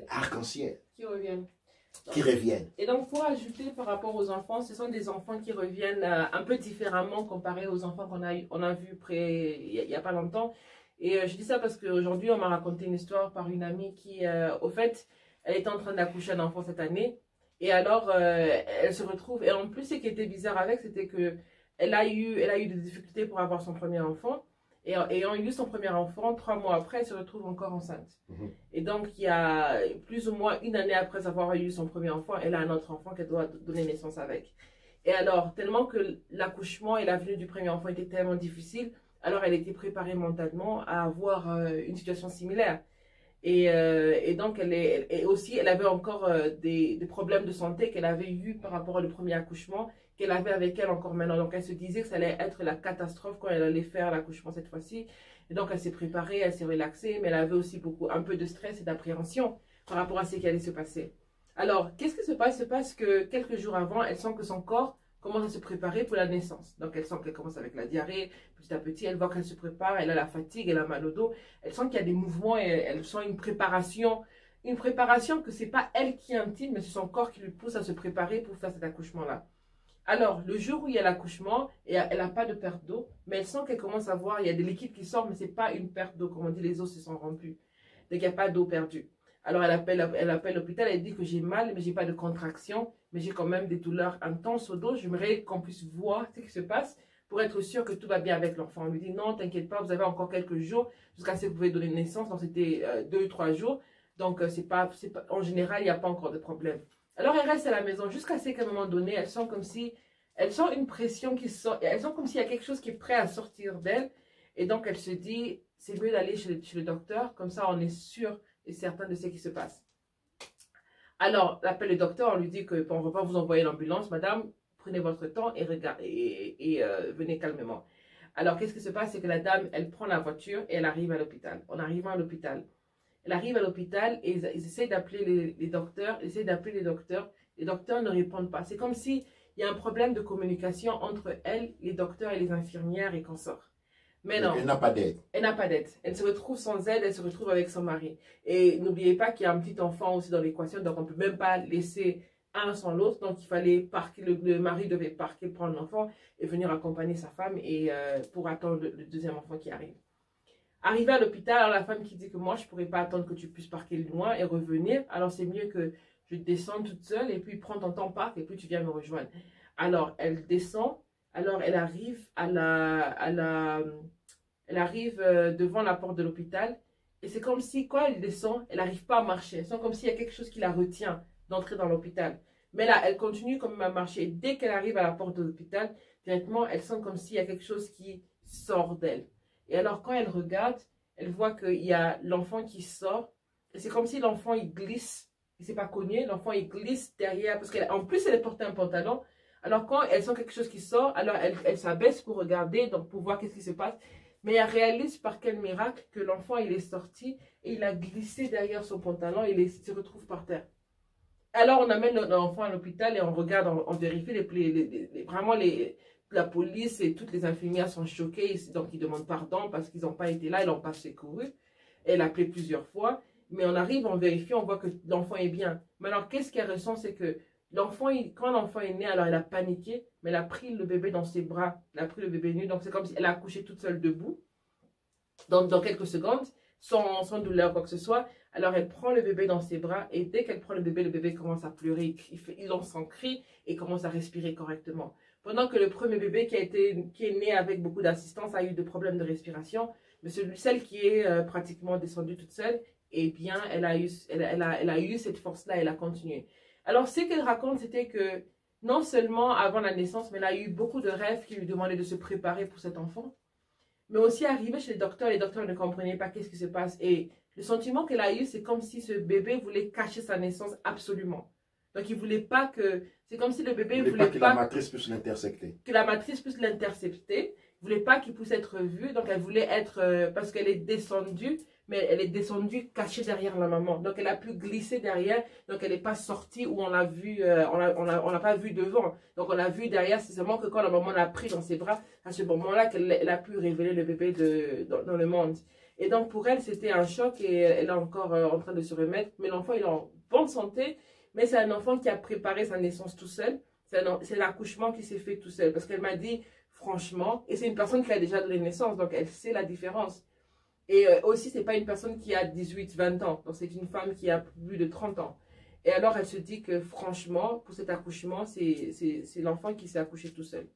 arc-en-ciel qui reviennent. Et donc, pour ajouter par rapport aux enfants, ce sont des enfants qui reviennent un peu différemment comparé aux enfants qu'on a vus il n'y a pas longtemps. Et je dis ça parce qu'aujourd'hui, on m'a raconté une histoire par une amie qui, au fait, elle était en train d'accoucher un enfant cette année. Et alors, elle se retrouve, et en plus, ce qui était bizarre avec, c'était que elle a eu des difficultés pour avoir son premier enfant. Et ayant eu son premier enfant, 3 mois après, elle se retrouve encore enceinte. Et donc, il y a plus ou moins une année après avoir eu son premier enfant, elle a un autre enfant qu'elle doit donner naissance avec. Et alors, tellement que l'accouchement et la venue du premier enfant étaient tellement difficiles, alors elle était préparée mentalement à avoir une situation similaire. Et donc, elle avait encore des problèmes de santé qu'elle avait eu par rapport au premier accouchement, qu'elle avait avec elle encore maintenant. Donc, elle se disait que ça allait être la catastrophe quand elle allait faire l'accouchement cette fois-ci. Et donc, elle s'est préparée, elle s'est relaxée, mais elle avait aussi un peu de stress et d'appréhension par rapport à ce qui allait se passer. Alors, qu'est-ce qui se passe? Il se passe que quelques jours avant, elle sent que son corps commence à se préparer pour la naissance. Donc, elle sent qu'elle commence avec la diarrhée. Petit à petit, elle voit qu'elle se prépare. Elle a la fatigue, elle a mal au dos. Elle sent qu'il y a des mouvements et elle sent une préparation. Une préparation que ce n'est pas elle qui est intime, mais c'est son corps qui lui pousse à se préparer pour faire cet accouchement-là. Alors, le jour où il y a l'accouchement, elle n'a pas de perte d'eau, mais elle sent qu'elle commence à voir, il y a des liquides qui sortent, mais ce n'est pas une perte d'eau. Comme on dit, les os se sont rompus. Donc, il n'y a pas d'eau perdue. Alors elle appelle l'hôpital, elle dit que j'ai mal, mais j'ai pas de contraction, mais j'ai quand même des douleurs intenses au dos. J'aimerais qu'on puisse voir ce qui se passe pour être sûr que tout va bien avec l'enfant. On lui dit non, t'inquiète pas, vous avez encore quelques jours jusqu'à ce que vous pouvez donner naissance. Donc c'était 2 ou 3 jours. Donc en général, il n'y a pas encore de problème. Alors elle reste à la maison jusqu'à ce qu'à un moment donné, elles sentent une pression qui sort. Elles sont comme s'il y a quelque chose qui est prêt à sortir d'elles. Et donc elle se dit, c'est mieux d'aller chez le docteur, comme ça on est sûr et certain de ce qui se passe. Alors, elle appelle le docteur, on lui dit que bon, on ne va pas vous envoyer l'ambulance, madame, prenez votre temps et venez calmement. Alors, qu'est-ce qui se passe? C'est que la dame, elle prend la voiture et elle arrive à l'hôpital. En arrivant à l'hôpital, elle arrive à l'hôpital et ils essaient d'appeler les docteurs, les docteurs ne répondent pas. C'est comme s'il y a un problème de communication entre elle, les docteurs et les infirmières et consorts. Mais non. Elle n'a pas d'aide. Elle n'a pas d'aide. Elle se retrouve sans aide, elle se retrouve avec son mari. Et n'oubliez pas qu'il y a un petit enfant aussi dans l'équation, donc on ne peut même pas laisser un sans l'autre. Donc il fallait parquer, le mari devait parquer, prendre l'enfant et venir accompagner sa femme et, pour attendre le deuxième enfant qui arrive. Arrivé à l'hôpital, alors la femme qui dit que moi je ne pourrais pas attendre que tu puisses parquer loin et revenir. Alors c'est mieux que je descende toute seule et puis prends ton temps, parc et puis tu viens me rejoindre. Alors elle descend. Alors, elle arrive devant la porte de l'hôpital. Et c'est comme si, quand elle descend, elle n'arrive pas à marcher. Elle sent comme s'il y a quelque chose qui la retient d'entrer dans l'hôpital. Mais là, elle continue quand même à marcher. Dès qu'elle arrive à la porte de l'hôpital, directement, elle sent comme s'il y a quelque chose qui sort d'elle. Et alors, quand elle regarde, elle voit qu'il y a l'enfant qui sort. Et c'est comme si l'enfant, il glisse. Il ne s'est pas cogné. L'enfant, il glisse derrière. Parce qu'en plus, elle portait un pantalon. Alors, quand elle sent quelque chose qui sort, alors elle s'abaisse pour regarder, donc pour voir qu'est-ce qui se passe. Mais elle réalise par quel miracle que l'enfant, il est sorti et il a glissé derrière son pantalon et il se retrouve par terre. Alors, on amène l'enfant à l'hôpital et on regarde, on vérifie vraiment la police et toutes les infirmières sont choquées. Donc, ils demandent pardon parce qu'ils n'ont pas été là, ils n'ont pas secouru. Elle a appelé plusieurs fois. Mais on arrive, on vérifie, on voit que l'enfant est bien. Mais alors, qu'est-ce qu'elle ressent, c'est que quand l'enfant est né, alors elle a paniqué, mais elle a pris le bébé dans ses bras, elle a pris le bébé nu, donc c'est comme si elle a accouché toute seule debout, dans quelques secondes, sans douleur, quoi que ce soit. Alors elle prend le bébé dans ses bras, et dès qu'elle prend le bébé commence à pleurer, il lance son cri, et commence à respirer correctement. Pendant que le premier bébé qui est né avec beaucoup d'assistance a eu des problèmes de respiration, mais celle qui est pratiquement descendue toute seule, eh bien, elle a eu cette force-là, elle a continué. Alors, ce qu'elle raconte, c'était que non seulement avant la naissance, mais elle a eu beaucoup de rêves qui lui demandaient de se préparer pour cet enfant. Mais aussi, arrivé chez les docteurs ne comprenaient pas qu'est-ce qui se passe. Et le sentiment qu'elle a eu, c'est comme si ce bébé voulait cacher sa naissance absolument. Donc, il ne voulait pas que... C'est comme si le bébé ne voulait pas que la matrice puisse l'intercepter. Que la matrice puisse l'intercepter. Il ne voulait pas qu'il puisse être vu. Donc, elle voulait être... parce qu'elle est descendue. Mais elle est descendue cachée derrière la maman. Donc, elle a pu glisser derrière. Donc, elle n'est pas sortie où on l'a vu, on l'a pas vu devant. Donc, on l'a vu derrière. C'est seulement que quand la maman l'a pris dans ses bras, à ce moment-là, qu'elle a pu révéler le bébé dans le monde. Et donc, pour elle, c'était un choc et elle est encore en train de se remettre. Mais l'enfant, il est en bonne santé. Mais c'est un enfant qui a préparé sa naissance tout seul. C'est l'accouchement qui s'est fait tout seul. Parce qu'elle m'a dit, franchement, et c'est une personne qui a déjà donné naissance. Donc, elle sait la différence. Et aussi, ce n'est pas une personne qui a 18, 20 ans. Donc, c'est une femme qui a plus de 30 ans. Et alors, elle se dit que franchement, pour cet accouchement, c'est l'enfant qui s'est accouché tout seul.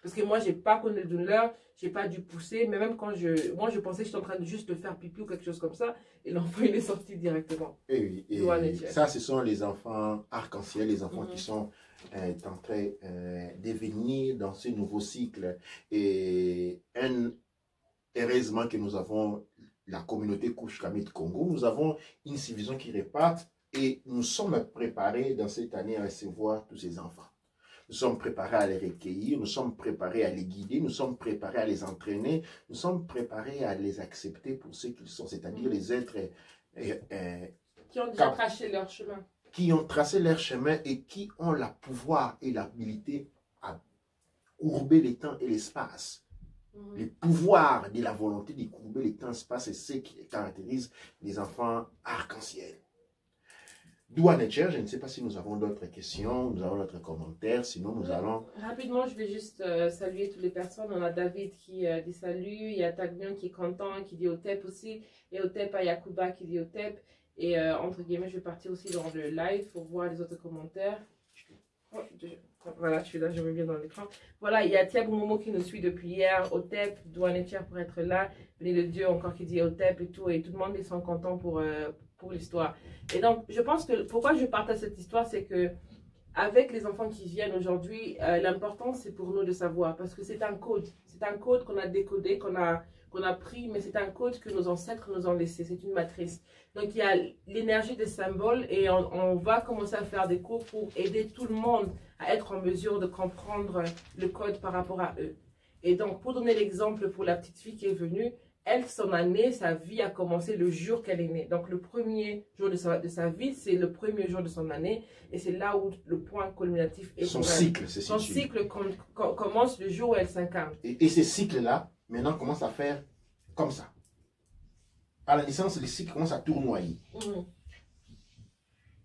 Parce que moi, je n'ai pas connu de douleur, je n'ai pas dû pousser. Mais même quand moi, je pensais que j'étais en train de juste faire pipi ou quelque chose comme ça. Et l'enfant, il est sorti directement. Et oui, et ça, ce sont les enfants arc-en-ciel, les enfants qui sont en train de venir dans ce nouveau cycle. Et heureusement que nous avons la communauté Couche-Kami de Congo, nous avons une civilisation qui réparte et nous sommes préparés dans cette année à recevoir tous ces enfants. Nous sommes préparés à les recueillir, nous sommes préparés à les guider, nous sommes préparés à les entraîner, nous sommes préparés à les accepter pour ce qu'ils sont, c'est-à-dire les êtres qui ont déjà tracé leur chemin. Qui ont tracé leur chemin et qui ont le pouvoir et l'habilité à courber les temps et l'espace. Le pouvoir de la volonté de courber les temps et l'espace, c'est ce qui caractérise les enfants arc-en-ciel. Douane et Cher, je ne sais pas si nous avons d'autres questions, nous avons d'autres commentaires, sinon nous allons... Rapidement, je vais juste saluer toutes les personnes. On a David qui dit salut, il y a Tagnon qui est content, qui dit Otep aussi, et Otep à Yakuba qui dit Otep, Et entre guillemets, je vais partir aussi dans le live pour voir les autres commentaires. Oh, voilà, je suis là, je reviens dans l'écran. Voilà, il y a Thiago Momo qui nous suit depuis hier, Otep, Douane et Tiers pour être là. Béni de Dieu encore qui dit Otep et tout le monde, ils sont contents pour l'histoire. Et donc, je pense que pourquoi je partage cette histoire, c'est que avec les enfants qui viennent aujourd'hui, l'important c'est pour nous de savoir, parce que c'est un code qu'on a décodé, qu'on a pris, mais c'est un code que nos ancêtres nous ont laissé, c'est une matrice. Donc il y a l'énergie des symboles et on va commencer à faire des cours pour aider tout le monde à être en mesure de comprendre le code par rapport à eux. Et donc pour donner l'exemple pour la petite fille qui est venue, elle, son année, sa vie a commencé le jour qu'elle est née. Donc le premier jour de sa vie, c'est le premier jour de son année. Et c'est là où le point culminatif est. Son cycle, c'est son cycle commence le jour où elle s'incarne. Et ces cycles-là, maintenant, commencent à faire comme ça. À la naissance, les cycles commencent à tournoyer.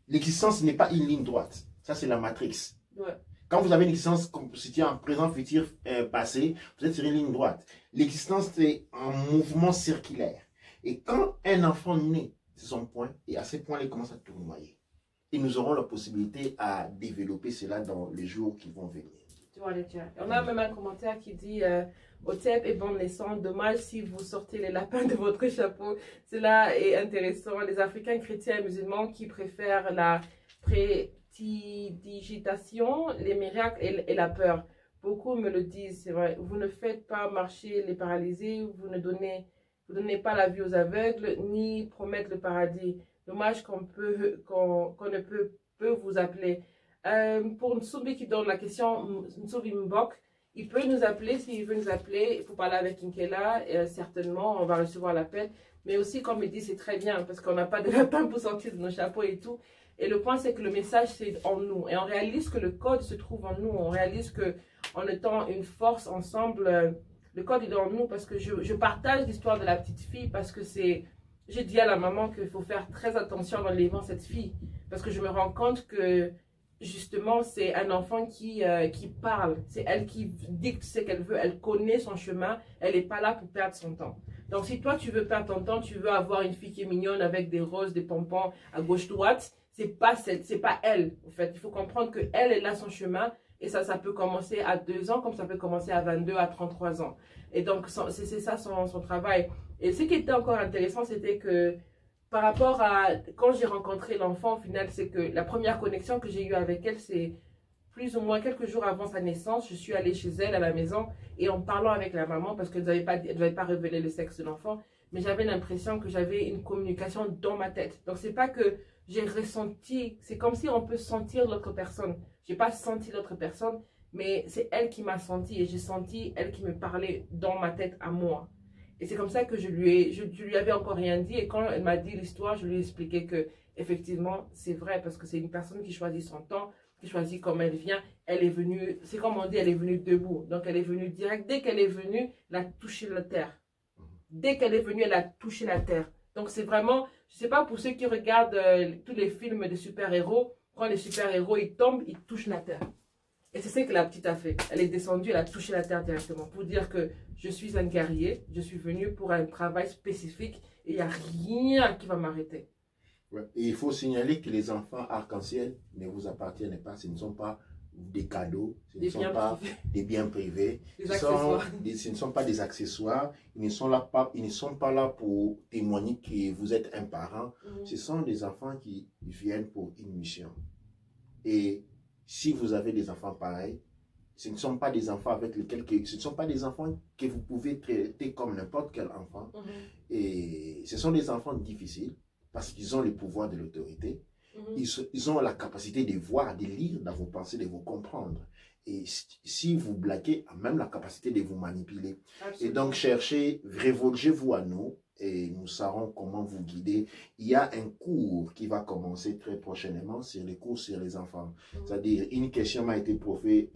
L'existence n'est pas une ligne droite. Ça, c'est la matrix. Ouais. Quand vous avez une existence constituée en présent, futur, passé, vous êtes sur une ligne droite. L'existence, c'est un mouvement circulaire. Et quand un enfant naît, c'est son point, et à ce point-là, il commence à tournoyer. Et nous aurons la possibilité à développer cela dans les jours qui vont venir. On a même un commentaire qui dit Otep et bon naissant, dommage si vous sortez les lapins de votre chapeau. Cela est intéressant. Les Africains chrétiens et musulmans qui préfèrent la prédigitation, les miracles et la peur. Beaucoup me le disent, c'est vrai. Vous ne faites pas marcher les paralysés, vous ne donnez pas la vie aux aveugles, ni promettre le paradis. Dommage qu'on ne peut vous appeler. Pour Nsoubi qui donne la question, Nsoubi Mbok, il peut nous appeler s'il veut nous appeler pour parler avec Nkela. Certainement, on va recevoir l'appel. Mais aussi, comme il dit, c'est très bien parce qu'on n'a pas de lapin pour sortir de nos chapeaux et tout. Et le point, c'est que le message, c'est en nous. Et on réalise que le code se trouve en nous. On réalise qu'en étant une force ensemble, le code est en nous. Parce que je partage l'histoire de la petite fille parce que c'est... J'ai dit à la maman qu'il faut faire très attention en élevant cette fille. Parce que je me rends compte que, justement, c'est un enfant qui parle. C'est elle qui dicte ce qu'elle veut. Elle connaît son chemin. Elle n'est pas là pour perdre son temps. Donc, si toi, tu veux perdre ton temps, tu veux avoir une fille qui est mignonne avec des roses, des pompons à gauche-droite, c'est pas elle, en fait. Il faut comprendre qu'elle a son chemin et ça peut commencer à 2 ans comme ça peut commencer à 22, à 33 ans. Et donc, c'est ça son travail. Et ce qui était encore intéressant, c'était que par rapport à quand j'ai rencontré l'enfant, au final, c'est que la première connexion que j'ai eue avec elle, c'est plus ou moins quelques jours avant sa naissance. Je suis allée chez elle à la maison et en parlant avec la maman, parce qu'elle n'avait pas révélé le sexe de l'enfant, mais j'avais l'impression que j'avais une communication dans ma tête. Donc, c'est pas que j'ai ressenti, c'est comme si on peut sentir l'autre personne. J'ai pas senti l'autre personne, mais c'est elle qui m'a senti et j'ai senti elle qui me parlait dans ma tête à moi. Et c'est comme ça que je lui avais encore rien dit. Et quand elle m'a dit l'histoire, je lui ai expliqué que effectivement c'est vrai parce que c'est une personne qui choisit son temps, qui choisit comment elle vient. Elle est venue, c'est comme on dit, elle est venue debout. Donc elle est venue direct. Dès qu'elle est venue, elle a touché la terre. Dès qu'elle est venue, elle a touché la terre. Donc c'est vraiment, je sais pas pour ceux qui regardent tous les films de super-héros, quand les super-héros ils tombent, ils touchent la terre. Et c'est ce que la petite a fait. Elle est descendue, elle a touché la terre directement pour dire que je suis un guerrier, je suis venu pour un travail spécifique et il n'y a rien qui va m'arrêter. Ouais. Et il faut signaler que les enfants arc-en-ciel ne vous appartiennent pas, ce ne sont pas des cadeaux, ce ne sont pas des biens privés, ce ne sont pas des accessoires, ils ne sont pas là pour témoigner que vous êtes un parent, ce sont des enfants qui viennent pour une mission. Et si vous avez des enfants pareils, ce ne sont pas des enfants avec lesquels, ce ne sont pas des enfants que vous pouvez traiter comme n'importe quel enfant. Et ce sont des enfants difficiles parce qu'ils ont le pouvoir de l'autorité. Ils ont la capacité de voir, de lire dans vos pensées, de vous comprendre. Et si vous blaguez, même la capacité de vous manipuler. Absolument. Et donc, révolgez-vous à nous et nous saurons comment vous guider. Il y a un cours qui va commencer très prochainement sur les cours sur les enfants. C'est-à-dire, une question m'a été posée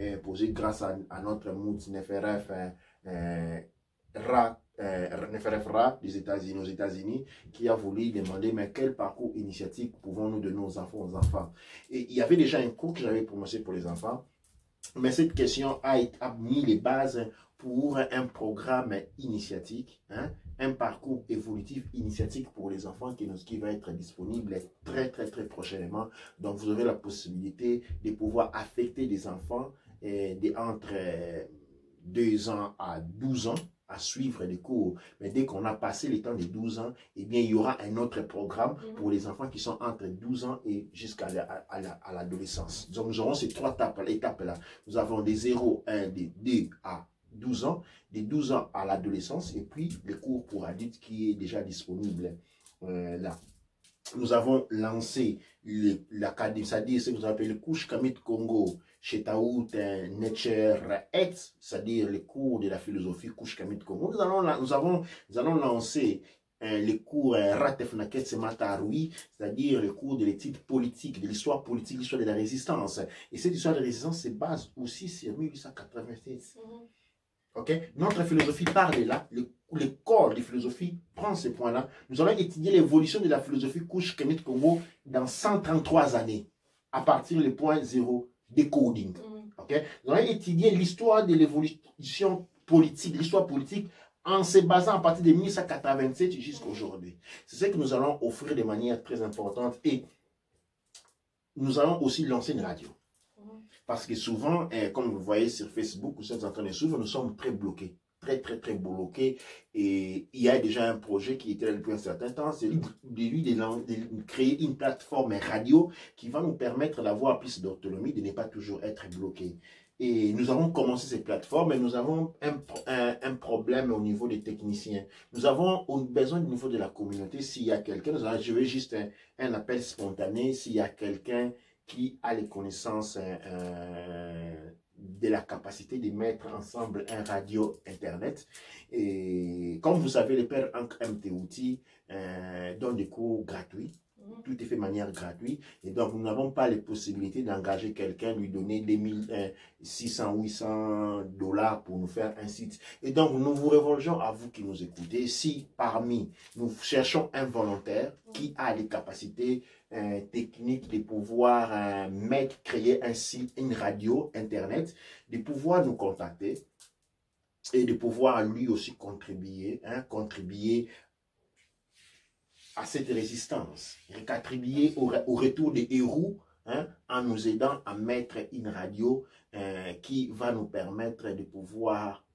grâce à notre mood Neferef Ra des États-Unis, aux États-Unis, qui a voulu demander mais quel parcours initiatique pouvons-nous donner aux enfants. Et il y avait déjà un cours que j'avais prononcé pour les enfants, mais cette question a mis les bases pour un programme initiatique, hein, un parcours évolutif initiatique pour les enfants qui va être disponible très prochainement. Donc, vous aurez la possibilité de pouvoir affecter des enfants entre 2 ans à 12 ans à suivre des cours. Mais dès qu'on a passé les temps des 12 ans, eh bien, il y aura un autre programme pour les enfants qui sont entre 12 ans et jusqu'à l'adolescence. Donc, nous aurons ces 3 étapes-là. Nous avons des 0, 1, des 2 à 12 ans, des 12 ans à l'adolescence, et puis les cours pour adultes qui est déjà disponible là. Nous avons lancé l'académie, c'est-à-dire ce que vous appelez le Couche Kamit Congo, chez Taout Nature X, c'est-à-dire les cours de la philosophie Couche Kamit Congo. Nous allons lancer les cours Ratef Naket Semataroui, c'est-à-dire les cours de l'étude politique, de l'histoire politique, l'histoire de la résistance. Et cette histoire de résistance se base aussi sur 1886. Okay? Notre philosophie part de là, le corps de philosophie prend ce point-là. Nous allons étudier l'évolution de la philosophie Couche Kamit Congo dans 133 années, à partir du point 0, décoding. Okay? Nous allons étudier l'histoire de l'évolution politique, l'histoire politique, en se basant à partir de 1987 jusqu'à aujourd'hui. C'est ce que nous allons offrir de manière très importante, et nous allons aussi lancer une radio. Parce que souvent, comme vous voyez sur Facebook, nous sommes en train de suivre, nous sommes très bloqués. Très bloqués. Et il y a déjà un projet qui était là depuis un certain temps, c'est de créer une plateforme radio qui va nous permettre d'avoir plus d'autonomie, de ne pas toujours être bloqués. Et nous avons commencé cette plateforme, et nous avons un problème au niveau des techniciens. Nous avons besoin du niveau de la communauté. S'il y a quelqu'un, je veux juste un appel spontané, s'il y a quelqu'un qui a les connaissances de la capacité de mettre ensemble un radio internet. Et comme vous savez, les pères MTOT donnent des cours gratuits. Tout est fait de manière gratuite. Et donc, nous n'avons pas les possibilités d'engager quelqu'un, lui donner 600, 800 $ pour nous faire un site. Et donc, nous vous révolgeons à vous qui nous écoutez. Si parmi nous cherchons un volontaire qui a les capacités techniques de pouvoir créer un site, une radio, internet, de pouvoir nous contacter et de pouvoir lui aussi contribuer à cette résistance, contribuer au retour des héros, en nous aidant à mettre une radio qui va nous permettre de pouvoir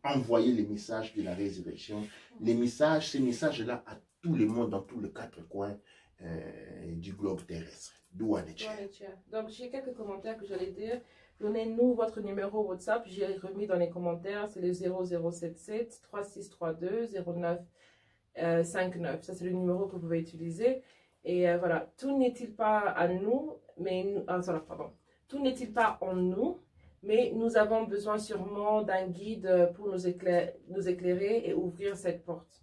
envoyer les messages de la résurrection, ces messages-là à tout le monde, dans tous les 4 coins du globe terrestre. Douane Donc, j'ai quelques commentaires que j'allais dire. Donnez-nous votre numéro WhatsApp. J'ai remis dans les commentaires. C'est le 0077 3632 09 59. Ça, c'est le numéro que vous pouvez utiliser. Et voilà, tout n'est-il pas à nous, mais tout n'est-il pas en nous, mais nous avons besoin sûrement d'un guide pour nous éclairer et ouvrir cette porte.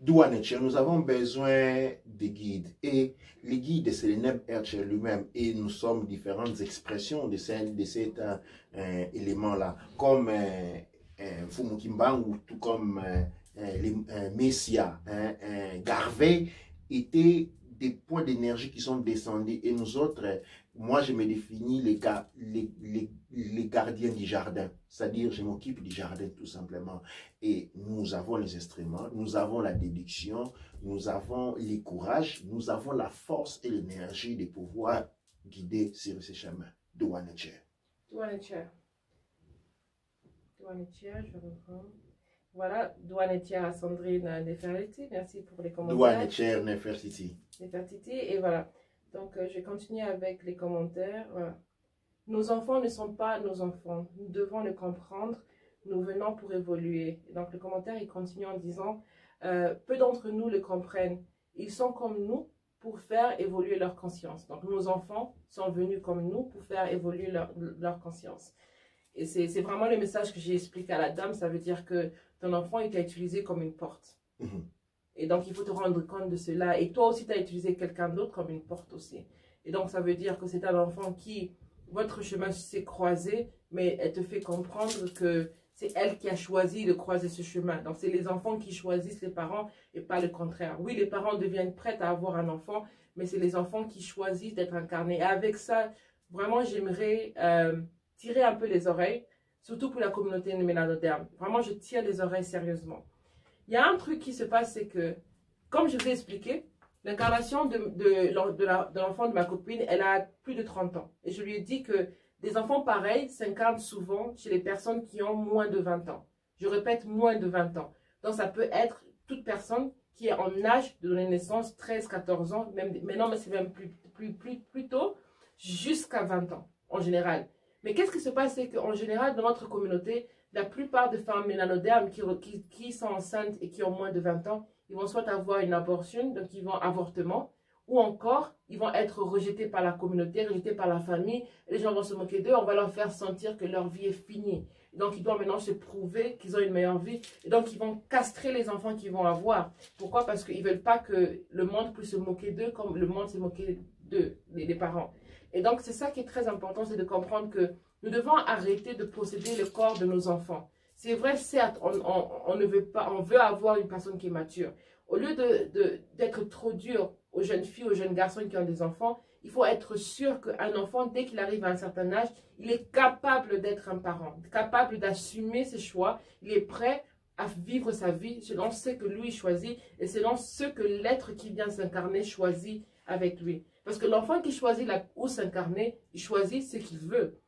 Douane, nous avons besoin de guides, et les guides, c'est le Neb Ercher lui-même, et nous sommes différentes expressions de cet élément-là, comme Fumukimba, ou tout comme les Messia, Garvey, étaient des points d'énergie qui sont descendus, et nous autres, moi je me définis les gardiens du jardin, c'est-à-dire je m'occupe du jardin tout simplement, et nous avons les instruments, nous avons la déduction, nous avons les courages, nous avons la force et l'énergie de pouvoir guider sur ces chemins. Douane Chair, je reprends. Voilà, Douane Chair à Sandrine Nefertiti, merci pour les commentaires. Douane Chair Nefertiti. Et voilà, donc je vais continuer avec les commentaires. Voilà. Nos enfants ne sont pas nos enfants, nous devons le comprendre, nous venons pour évoluer. Et donc le commentaire, il continue en disant, peu d'entre nous le comprennent, ils sont comme nous pour faire évoluer leur conscience. Donc nos enfants sont venus comme nous pour faire évoluer leur conscience. Et c'est vraiment le message que j'ai expliqué à la dame, ça veut dire que ton enfant, il t'a utilisé comme une porte. Et donc, il faut te rendre compte de cela. Et toi aussi, tu as utilisé quelqu'un d'autre comme une porte aussi. Et donc, ça veut dire que c'est un enfant qui, votre chemin s'est croisé, mais elle te fait comprendre que c'est elle qui a choisi de croiser ce chemin. Donc, c'est les enfants qui choisissent les parents et pas le contraire. Oui, les parents deviennent prêts à avoir un enfant, mais c'est les enfants qui choisissent d'être incarnés. Et avec ça, vraiment, j'aimerais tirer un peu les oreilles surtout pour la communauté mélanoderme. Vraiment, je tire les oreilles sérieusement. Il y a un truc qui se passe, c'est que, comme je vous ai expliqué, l'incarnation de l'enfant de ma copine, elle a plus de 30 ans. Et je lui ai dit que des enfants pareils s'incarnent souvent chez les personnes qui ont moins de 20 ans. Je répète, moins de 20 ans. Donc, ça peut être toute personne qui est en âge de donner naissance, 13, 14 ans, même, maintenant, mais c'est même plus tôt, jusqu'à 20 ans, en général. Mais qu'est-ce qui se passe, c'est qu'en général, dans notre communauté, la plupart des femmes mélanodermes qui sont enceintes et qui ont moins de 20 ans, ils vont soit avoir une abortion, donc ils vont avortement, ou encore, ils vont être rejetés par la communauté, rejetés par la famille, et les gens vont se moquer d'eux, on va leur faire sentir que leur vie est finie. Donc, ils doivent maintenant se prouver qu'ils ont une meilleure vie. Et donc, ils vont castrer les enfants qu'ils vont avoir. Pourquoi? Parce qu'ils ne veulent pas que le monde puisse se moquer d'eux comme le monde s'est moqué d'eux, des parents. Et donc, c'est ça qui est très important, c'est de comprendre que nous devons arrêter de posséder le corps de nos enfants. C'est vrai, certes, on ne veut pas, on veut avoir une personne qui est mature. Au lieu d'être trop dur aux jeunes filles, aux jeunes garçons qui ont des enfants, il faut être sûr qu'un enfant, dès qu'il arrive à un certain âge, il est capable d'être un parent, capable d'assumer ses choix, il est prêt à vivre sa vie selon ce que lui choisit et selon ce que l'être qui vient s'incarner choisit avec lui. Parce que l'enfant qui choisit où s'incarner, il choisit ce qu'il veut.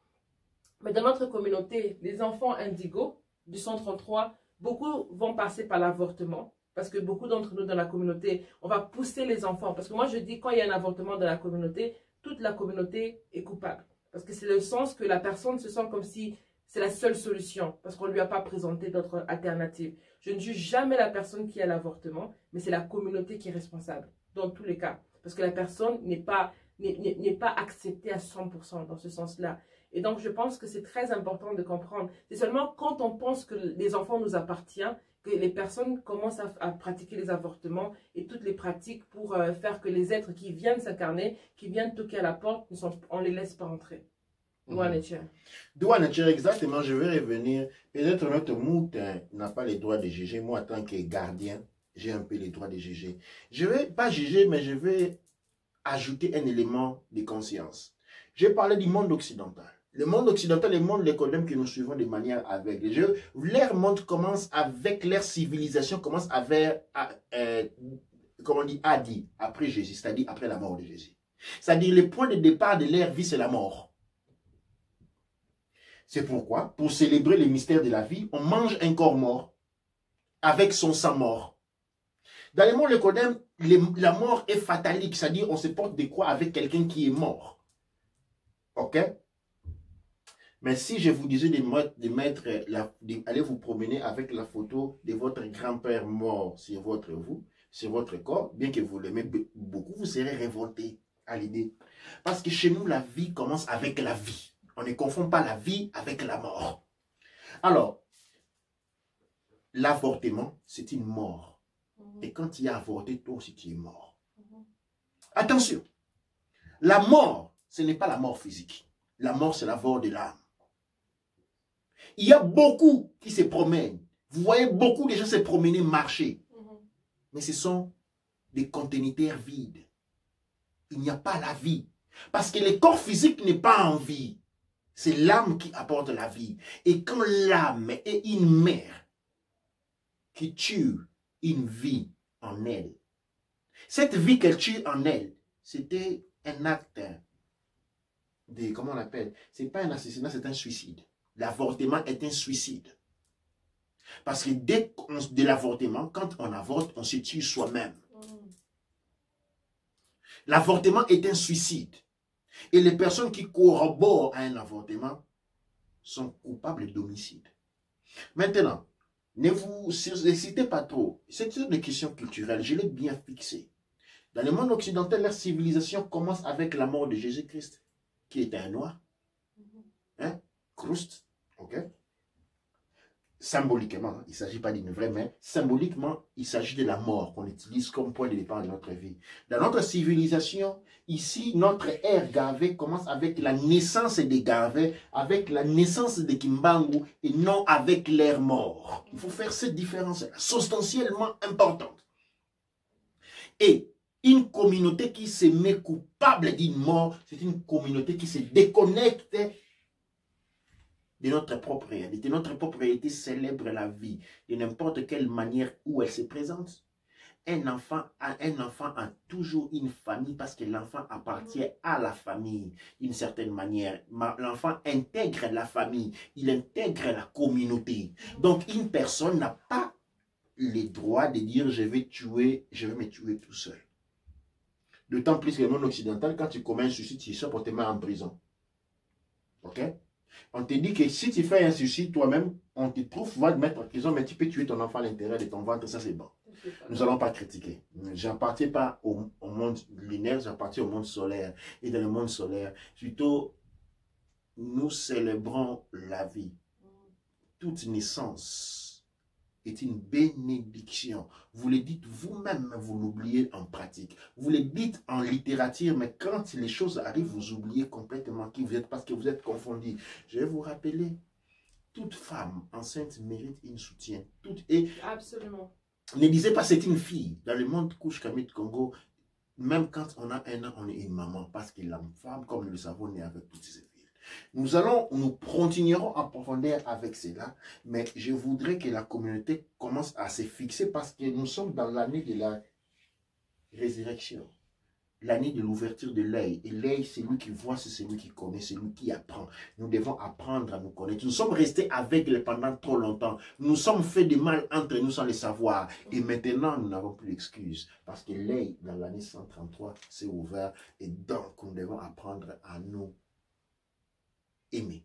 Mais dans notre communauté, les enfants indigos du 133, beaucoup vont passer par l'avortement. Parce que beaucoup d'entre nous dans la communauté, on va pousser les enfants. Parce que moi, je dis, quand il y a un avortement dans la communauté, toute la communauté est coupable. Parce que c'est le sens que la personne se sent comme si c'est la seule solution. Parce qu'on ne lui a pas présenté d'autres alternatives. Je ne juge jamais la personne qui a l'avortement, mais c'est la communauté qui est responsable, dans tous les cas. Parce que la personne n'est pas acceptée à 100% dans ce sens-là. Et donc, je pense que c'est très important de comprendre. C'est seulement quand on pense que les enfants nous appartiennent, que les personnes commencent à pratiquer les avortements et toutes les pratiques pour faire que les êtres qui viennent s'incarner, qui viennent toquer à la porte, on ne les laisse pas entrer. Droit nature. Droit nature, exactement. Je vais revenir. Peut-être notre mout n'a pas les droits de juger. Moi, en tant que gardien, j'ai un peu les droits de juger. Je ne vais pas juger, mais je vais ajouter un élément de conscience. J'ai parlé du monde occidental. Le monde occidental, le monde l'école que nous suivons de manière aveugle. Leur monde commence avec leur civilisation, commence avec, comment on dit, Adi, après Jésus, c'est-à-dire après la mort de Jésus. C'est-à-dire le point de départ de leur vie, c'est la mort. C'est pourquoi, pour célébrer le mystère de la vie, on mange un corps mort avec son sang mort. Dans le monde l'école, la mort est fatalique, c'est-à-dire on se porte de quoi avec quelqu'un qui est mort. Ok? Mais si je vous disais d'aller vous promener avec la photo de votre grand-père mort sur votre corps, bien que vous l'aimez beaucoup, vous serez révolté à l'idée. Parce que chez nous, la vie commence avec la vie. On ne confond pas la vie avec la mort. Alors, l'avortement, c'est une mort. Et quand il y a avorté, toi aussi tu es mort. Attention, la mort, ce n'est pas la mort physique. La mort, c'est la mort de l'âme. Il y a beaucoup qui se promènent. Vous voyez beaucoup de gens se promener, marcher. Mais ce sont des conteniteurs vides. Il n'y a pas la vie. Parce que le corps physique n'est pas en vie. C'est l'âme qui apporte la vie. Et quand l'âme est une mère qui tue une vie en elle, cette vie qu'elle tue en elle, c'était un acte de, comment on appelle? C'est pas un assassinat, c'est un suicide. L'avortement est un suicide. Parce que dès de l'avortement, quand on avorte, on se tue soi-même. L'avortement est un suicide. Et les personnes qui corroborent à un avortement sont coupables d'homicide. Maintenant, ne vous excitez pas trop. C'est une question culturelle, je l'ai bien fixée. Dans le monde occidental, la civilisation commence avec la mort de Jésus-Christ, qui était un noir. Hein? Christ, ok? Symboliquement, il ne s'agit pas d'une vraie, mais symboliquement, il s'agit de la mort qu'on utilise comme point de départ de notre vie. Dans notre civilisation, ici, notre ère Gavé commence avec la naissance des Gavé, avec la naissance des Kimbangu, et non avec l'ère mort. Il faut faire cette différence substantiellement importante. Et une communauté qui se met coupable d'une mort, c'est une communauté qui se déconnecte de notre propre réalité. Notre propre réalité célèbre la vie de n'importe quelle manière où elle se présente. Un enfant a toujours une famille parce que l'enfant appartient à la famille d'une certaine manière. L'enfant intègre la famille, il intègre la communauté. Donc une personne n'a pas le droit de dire je vais me tuer tout seul. D'autant plus que le monde occidental, quand tu commets un suicide, tu sors pour te mettre en prison. Ok? On te dit que si tu fais un suicide toi-même, on te trouve, va te mettre en prison, mais tu peux tuer ton enfant à l'intérieur de ton ventre, ça c'est bon. Nous n'allons pas critiquer. J'appartiens pas au monde lunaire, j'appartiens au monde solaire. Et dans le monde solaire, plutôt, nous célébrons la vie. Toute naissance est une bénédiction. Vous le dites vous-même, mais vous l'oubliez en pratique. Vous le dites en littérature, mais quand les choses arrivent, vous oubliez complètement qui vous êtes parce que vous êtes confondus. Je vais vous rappeler, toute femme enceinte mérite un soutien. Absolument. Ne disez pas c'est une fille. Dans le monde couche Kamit Congo, même quand on a un an, on est une maman. Parce que la femme, comme nous le savons, naît avec toutes ses filles. Nous continuerons en profondeur avec cela, mais je voudrais que la communauté commence à se fixer parce que nous sommes dans l'année de la résurrection, l'année de l'ouverture de l'œil. Et l'œil, c'est lui qui voit, c'est celui qui connaît, c'est lui qui apprend. Nous devons apprendre à nous connaître. Nous sommes restés aveugles pendant trop longtemps. Nous sommes fait du mal entre nous sans le savoir. Et maintenant, nous n'avons plus d'excuses parce que l'œil, dans l'année 133, s'est ouvert. Et donc, nous devons apprendre à nous aimer.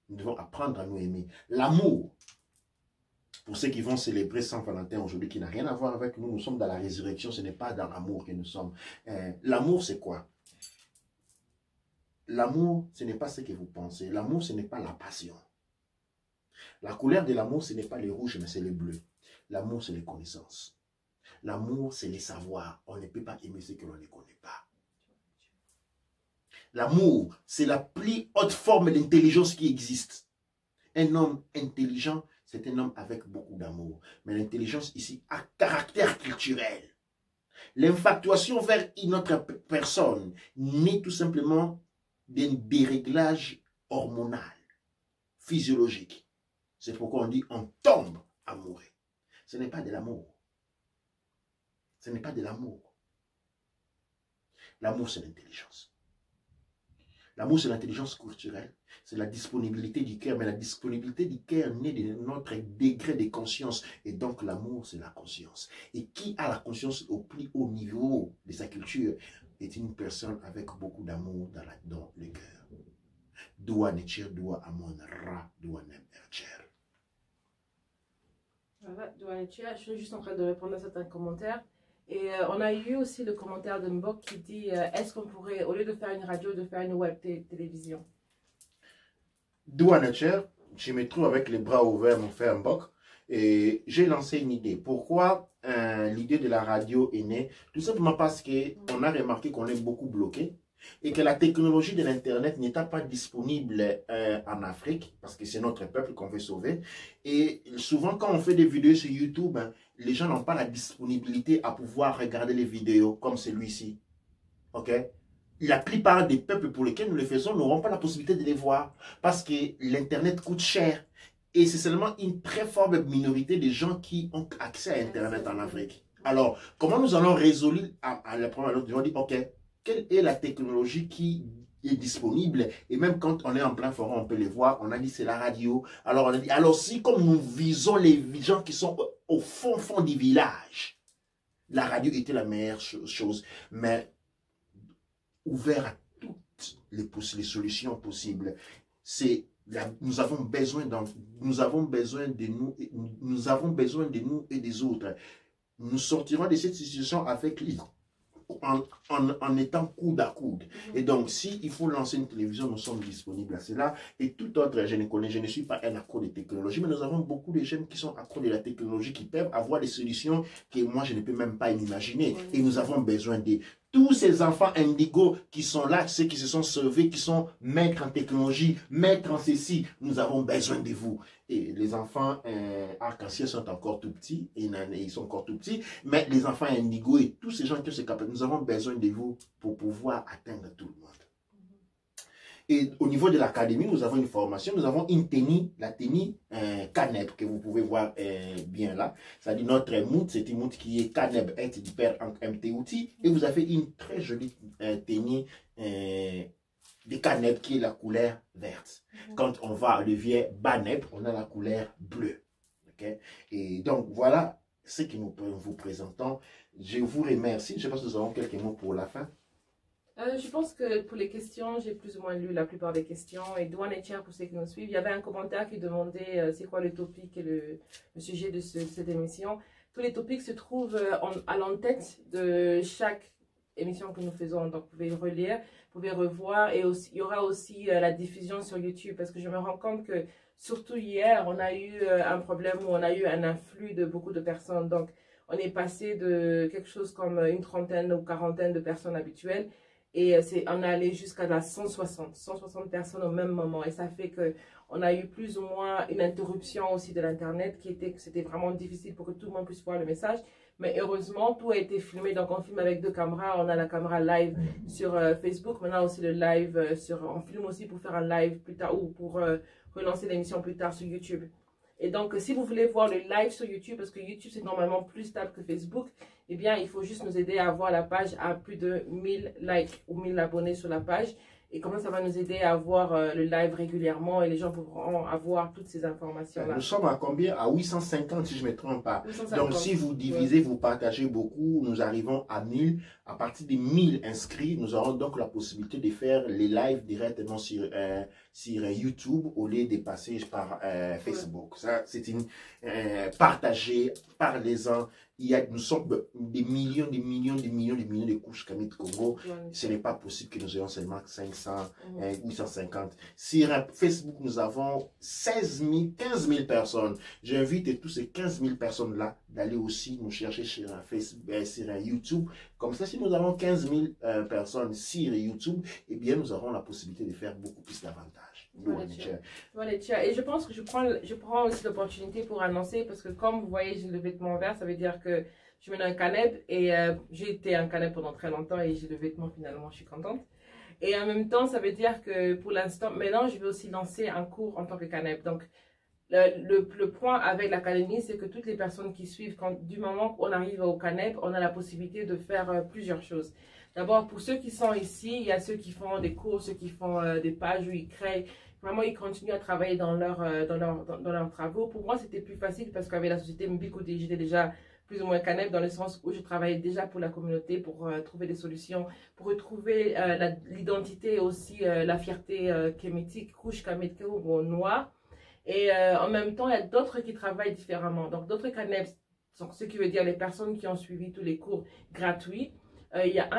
Nous devons apprendre à nous aimer. L'amour, pour ceux qui vont célébrer Saint-Valentin aujourd'hui, qui n'a rien à voir avec nous, nous sommes dans la résurrection, ce n'est pas dans l'amour que nous sommes. L'amour, c'est quoi? L'amour, ce n'est pas ce que vous pensez. L'amour, ce n'est pas la passion. La couleur de l'amour, ce n'est pas le rouge, mais c'est le bleu. L'amour, c'est les connaissances. L'amour, c'est les savoirs. On ne peut pas aimer ce que l'on ne connaît pas. L'amour, c'est la plus haute forme d'intelligence qui existe. Un homme intelligent, c'est un homme avec beaucoup d'amour. Mais l'intelligence ici a caractère culturel. L'infatuation vers une autre personne naît tout simplement d'un déréglage hormonal, physiologique. C'est pourquoi on dit on tombe amoureux. Ce n'est pas de l'amour. Ce n'est pas de l'amour. L'amour, c'est l'intelligence. L'amour, c'est l'intelligence culturelle, c'est la disponibilité du cœur, mais la disponibilité du cœur naît de notre degré de conscience. Et donc, l'amour, c'est la conscience. Et qui a la conscience au plus haut niveau de sa culture est une personne avec beaucoup d'amour dans le cœur. Doua Necher, Doua Amon Ra, Doua Nem Ercher. Voilà, Doua Necher, je suis juste en train de répondre à certains commentaires. Et on a eu aussi le commentaire de Mbok qui dit est-ce qu'on pourrait, au lieu de faire une radio, de faire une web télévision? Doua Necher, je me trouve avec les bras ouverts, mon frère Mbok, et j'ai lancé une idée. Pourquoi l'idée de la radio est née? Tout simplement parce qu'on a remarqué qu'on est beaucoup bloqué et que la technologie de l'Internet n'étant pas disponible en Afrique, parce que c'est notre peuple qu'on veut sauver. Et souvent, quand on fait des vidéos sur YouTube, les gens n'ont pas la disponibilité à pouvoir regarder les vidéos comme celui-ci. Ok? La plupart des peuples pour lesquels nous les faisons n'auront pas la possibilité de les voir parce que l'Internet coûte cher. Et c'est seulement une très forte minorité de gens qui ont accès à Internet en Afrique. Alors, comment nous allons résoudre à la première note? On dit, ok, quelle est la technologie qui est disponible? Et même quand on est en plein forum, on peut les voir. On a dit, c'est la radio. Alors, on a dit, alors si comme nous visons les gens qui sont au fond du village, la radio était la meilleure chose. Mais ouvert à toutes les solutions possibles. Nous avons besoin de nous et des autres. Nous sortirons de cette situation avec lui en étant coude à coude. Et donc, s'il faut lancer une télévision, nous sommes disponibles à cela. Et tout autre, je ne suis pas un accro de technologie, mais nous avons beaucoup de jeunes qui sont accros de la technologie, qui peuvent avoir des solutions que moi, je ne peux même pas imaginer. Et nous avons besoin de tous ces enfants indigos qui sont là, ceux qui se sont sauvés, qui sont maîtres en technologie, maîtres en ceci, nous avons besoin de vous. Et les enfants arc-en-ciel sont encore tout petits, ils sont encore tout petits, mais les enfants indigo et tous ces gens qui sont capables, nous avons besoin de vous pour pouvoir atteindre tout le monde. Et au niveau de l'académie, nous avons une formation, nous avons une tenue, la tenue Caneb, que vous pouvez voir bien là. C'est-à-dire notre mout, c'est une mout qui est Caneb, est du père en MT outil. Et vous avez une très jolie tenue de Caneb qui est la couleur verte. Quand on va à Levier Baneb, on a la couleur bleue. Okay? Et donc voilà ce que nous vous présentons. Je vous remercie. Je pense que nous avons quelques mots pour la fin. Je pense que pour les questions, j'ai plus ou moins lu la plupart des questions. Et Douane et Tiens, pour ceux qui nous suivent, il y avait un commentaire qui demandait c'est quoi le topic et le sujet de cette émission. Tous les topics se trouvent à l'entête de chaque émission que nous faisons. Donc, vous pouvez relire, vous pouvez revoir. Et aussi, il y aura aussi la diffusion sur YouTube. Parce que je me rends compte que, surtout hier, on a eu un problème où on a eu un afflux de beaucoup de personnes. Donc, on est passé de quelque chose comme une trentaine ou quarantaine de personnes habituelles. Et on est allé jusqu'à la 160 personnes au même moment. Et ça fait qu'on a eu plus ou moins une interruption aussi de l'Internet qui était que c'était vraiment difficile pour que tout le monde puisse voir le message. Mais heureusement, tout a été filmé. Donc, on filme avec 2 caméras. On a la caméra live sur Facebook. Maintenant aussi le live on filme aussi pour faire un live plus tard ou pour relancer l'émission plus tard sur YouTube. Et donc, si vous voulez voir le live sur YouTube, parce que YouTube, c'est normalement plus stable que Facebook, eh bien, il faut juste nous aider à avoir la page à plus de 1000 likes ou 1000 abonnés sur la page. Et comment ça va nous aider à avoir le live régulièrement et les gens pourront avoir toutes ces informations-là. Nous sommes à combien? À 850 si je ne me trompe pas. 850. Donc si vous divisez, vous partagez beaucoup, nous arrivons à 1000. À partir de 1000 inscrits, nous aurons donc la possibilité de faire les lives directement sur YouTube au lieu de passer par Facebook. Ça, c'est une partagez, parlez-en. Nous sommes des millions de couches Kamit Congo. Ce n'est pas possible que nous ayons seulement 500, 850. Sur Facebook, nous avons 16 000, 15 000 personnes. J'invite tous ces 15 000 personnes-là d'aller aussi nous chercher sur Facebook, sur YouTube. Comme ça, si nous avons 15 000 personnes sur YouTube, eh bien, nous aurons la possibilité de faire beaucoup plus d'avantages. Voilà, et je pense que je prends aussi l'opportunité pour annoncer, parce que comme vous voyez, j'ai le vêtement vert, ça veut dire que je mets un Caneb et j'ai été un Caneb pendant très longtemps et j'ai le vêtement finalement, je suis contente. Et en même temps, ça veut dire que pour l'instant, maintenant, je vais aussi lancer un cours en tant que Caneb. Donc, le point avec l'académie, c'est que toutes les personnes qui suivent, du moment qu'on arrive au Caneb, on a la possibilité de faire plusieurs choses. D'abord, pour ceux qui sont ici, il y a ceux qui font des cours, ceux qui font des pages où ils créent. Vraiment, ils continuent à travailler dans leurs travaux. Pour moi, c'était plus facile parce qu'avec la société Mbikoudi, j'étais déjà plus ou moins Caneb dans le sens où je travaillais déjà pour la communauté, pour trouver des solutions, pour retrouver l'identité et aussi la fierté kémétique, couche kamétique ou noire. Et en même temps, il y a d'autres qui travaillent différemment. Donc, d'autres Caneb, ce qui veut dire les personnes qui ont suivi tous les cours gratuits. Il y a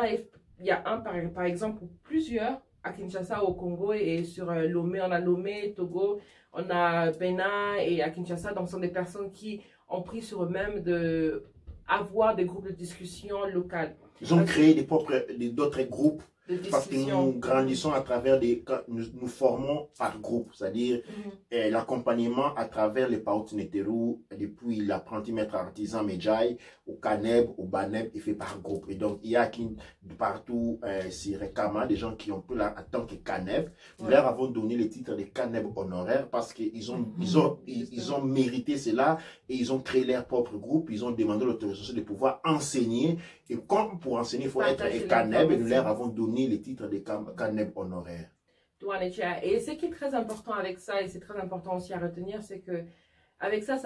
un par exemple, ou plusieurs à Kinshasa, au Congo et sur Lomé. On a Lomé, Togo, on a Bénin et à Kinshasa. Donc, ce sont des personnes qui ont pris sur eux-mêmes d'avoir des groupes de discussion locales. Ils ont créé d'autres groupes. Parce que nous grandissons à travers nous formons par groupe, c'est-à-dire l'accompagnement à travers les Pautinetérou, depuis l'apprenti maître artisan Medjay, au Caneb, au Baneb, est fait par groupe. Et donc, il y a partout sur Rekama des gens qui ont pris là en tant que Caneb. Nous leur avons donné le titre de Caneb honoraire parce qu'ils ont mérité cela et ils ont créé leur propre groupe. Ils ont demandé l'autorisation de pouvoir enseigner. Et comme pour enseigner, il faut être Caneb, et nous leur avons donné les titres de Caneb honoraire. Et ce qui est très important avec ça, et c'est très important aussi à retenir, c'est que avec ça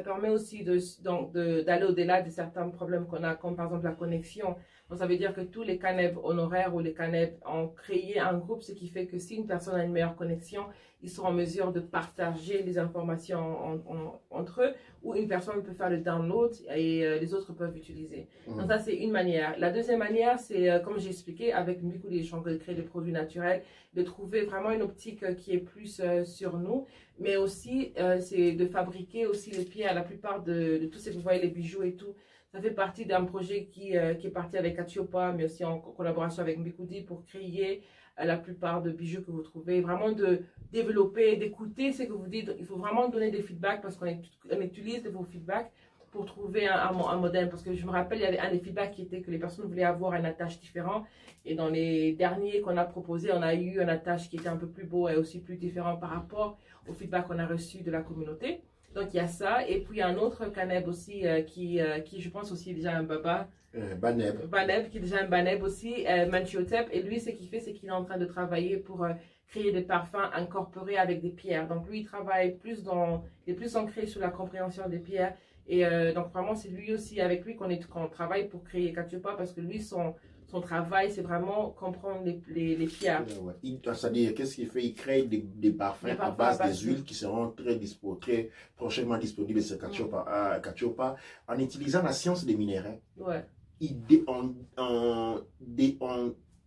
permet aussi d'aller au-delà de certains problèmes qu'on a, comme par exemple la connexion. Donc ça veut dire que tous les Caneb honoraires ou les Caneb ont créé un groupe, ce qui fait que si une personne a une meilleure connexion, ils sont en mesure de partager les informations entre eux, ou une personne peut faire le download et les autres peuvent utiliser. Donc ça, c'est une manière. La deuxième manière, c'est, comme j'ai expliqué, avec beaucoup d'échanges, de créer des produits naturels, de trouver vraiment une optique qui est plus sur nous, mais aussi, c'est de fabriquer aussi les pierres. La plupart de tout ce que vous voyez, les bijoux et tout, ça fait partie d'un projet qui est parti avec Atiopa, mais aussi en collaboration avec Mbikoudi pour créer la plupart de bijoux que vous trouvez. Vraiment de développer, d'écouter ce que vous dites. Il faut vraiment donner des feedbacks parce qu'on utilise vos feedbacks pour trouver un modèle. Parce que je me rappelle, il y avait un des feedbacks qui était que les personnes voulaient avoir un attache différent. Et dans les derniers qu'on a proposés, on a eu un attache qui était un peu plus beau et aussi plus différent par rapport au feedback qu'on a reçu de la communauté. Donc il y a ça. Et puis il y a un autre Caneb aussi qui je pense aussi est déjà un baba. Baneb, qui est déjà un Baneb aussi, Manchiotep. Et lui, ce qu'il fait, c'est qu'il est en train de travailler pour créer des parfums incorporés avec des pierres. Donc lui, il travaille il est plus ancré sur la compréhension des pierres. Et donc vraiment, c'est lui aussi, avec lui qu'on travaille pour créer Cachopa, parce que lui, son travail, c'est vraiment comprendre les pierres. Ouais. C'est-à-dire, qu'est-ce qu'il fait? Il crée des parfums à base des huiles qui seront très prochainement disponibles sur Cachopa, en utilisant la science des minéraux. Ouais.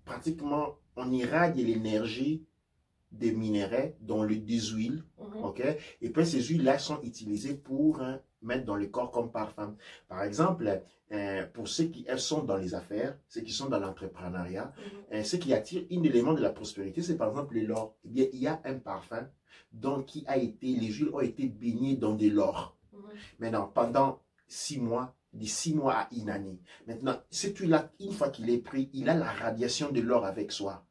Pratiquement, on irradie l'énergie des minéraux, dont des huiles, ok? Et puis ces huiles-là sont utilisées pour mettre dans le corps comme parfum. Par exemple, pour ceux qui sont dans les affaires, ceux qui sont dans l'entrepreneuriat, ce qui attire un élément de la prospérité, c'est par exemple l'or. Eh bien, il y a un parfum dont les huiles ont été baignées dans de l'or. Maintenant, pendant 6 mois, de 6 mois à une année. Maintenant, cette huile-là, une fois qu'il est pris, il a la radiation de l'or avec soi.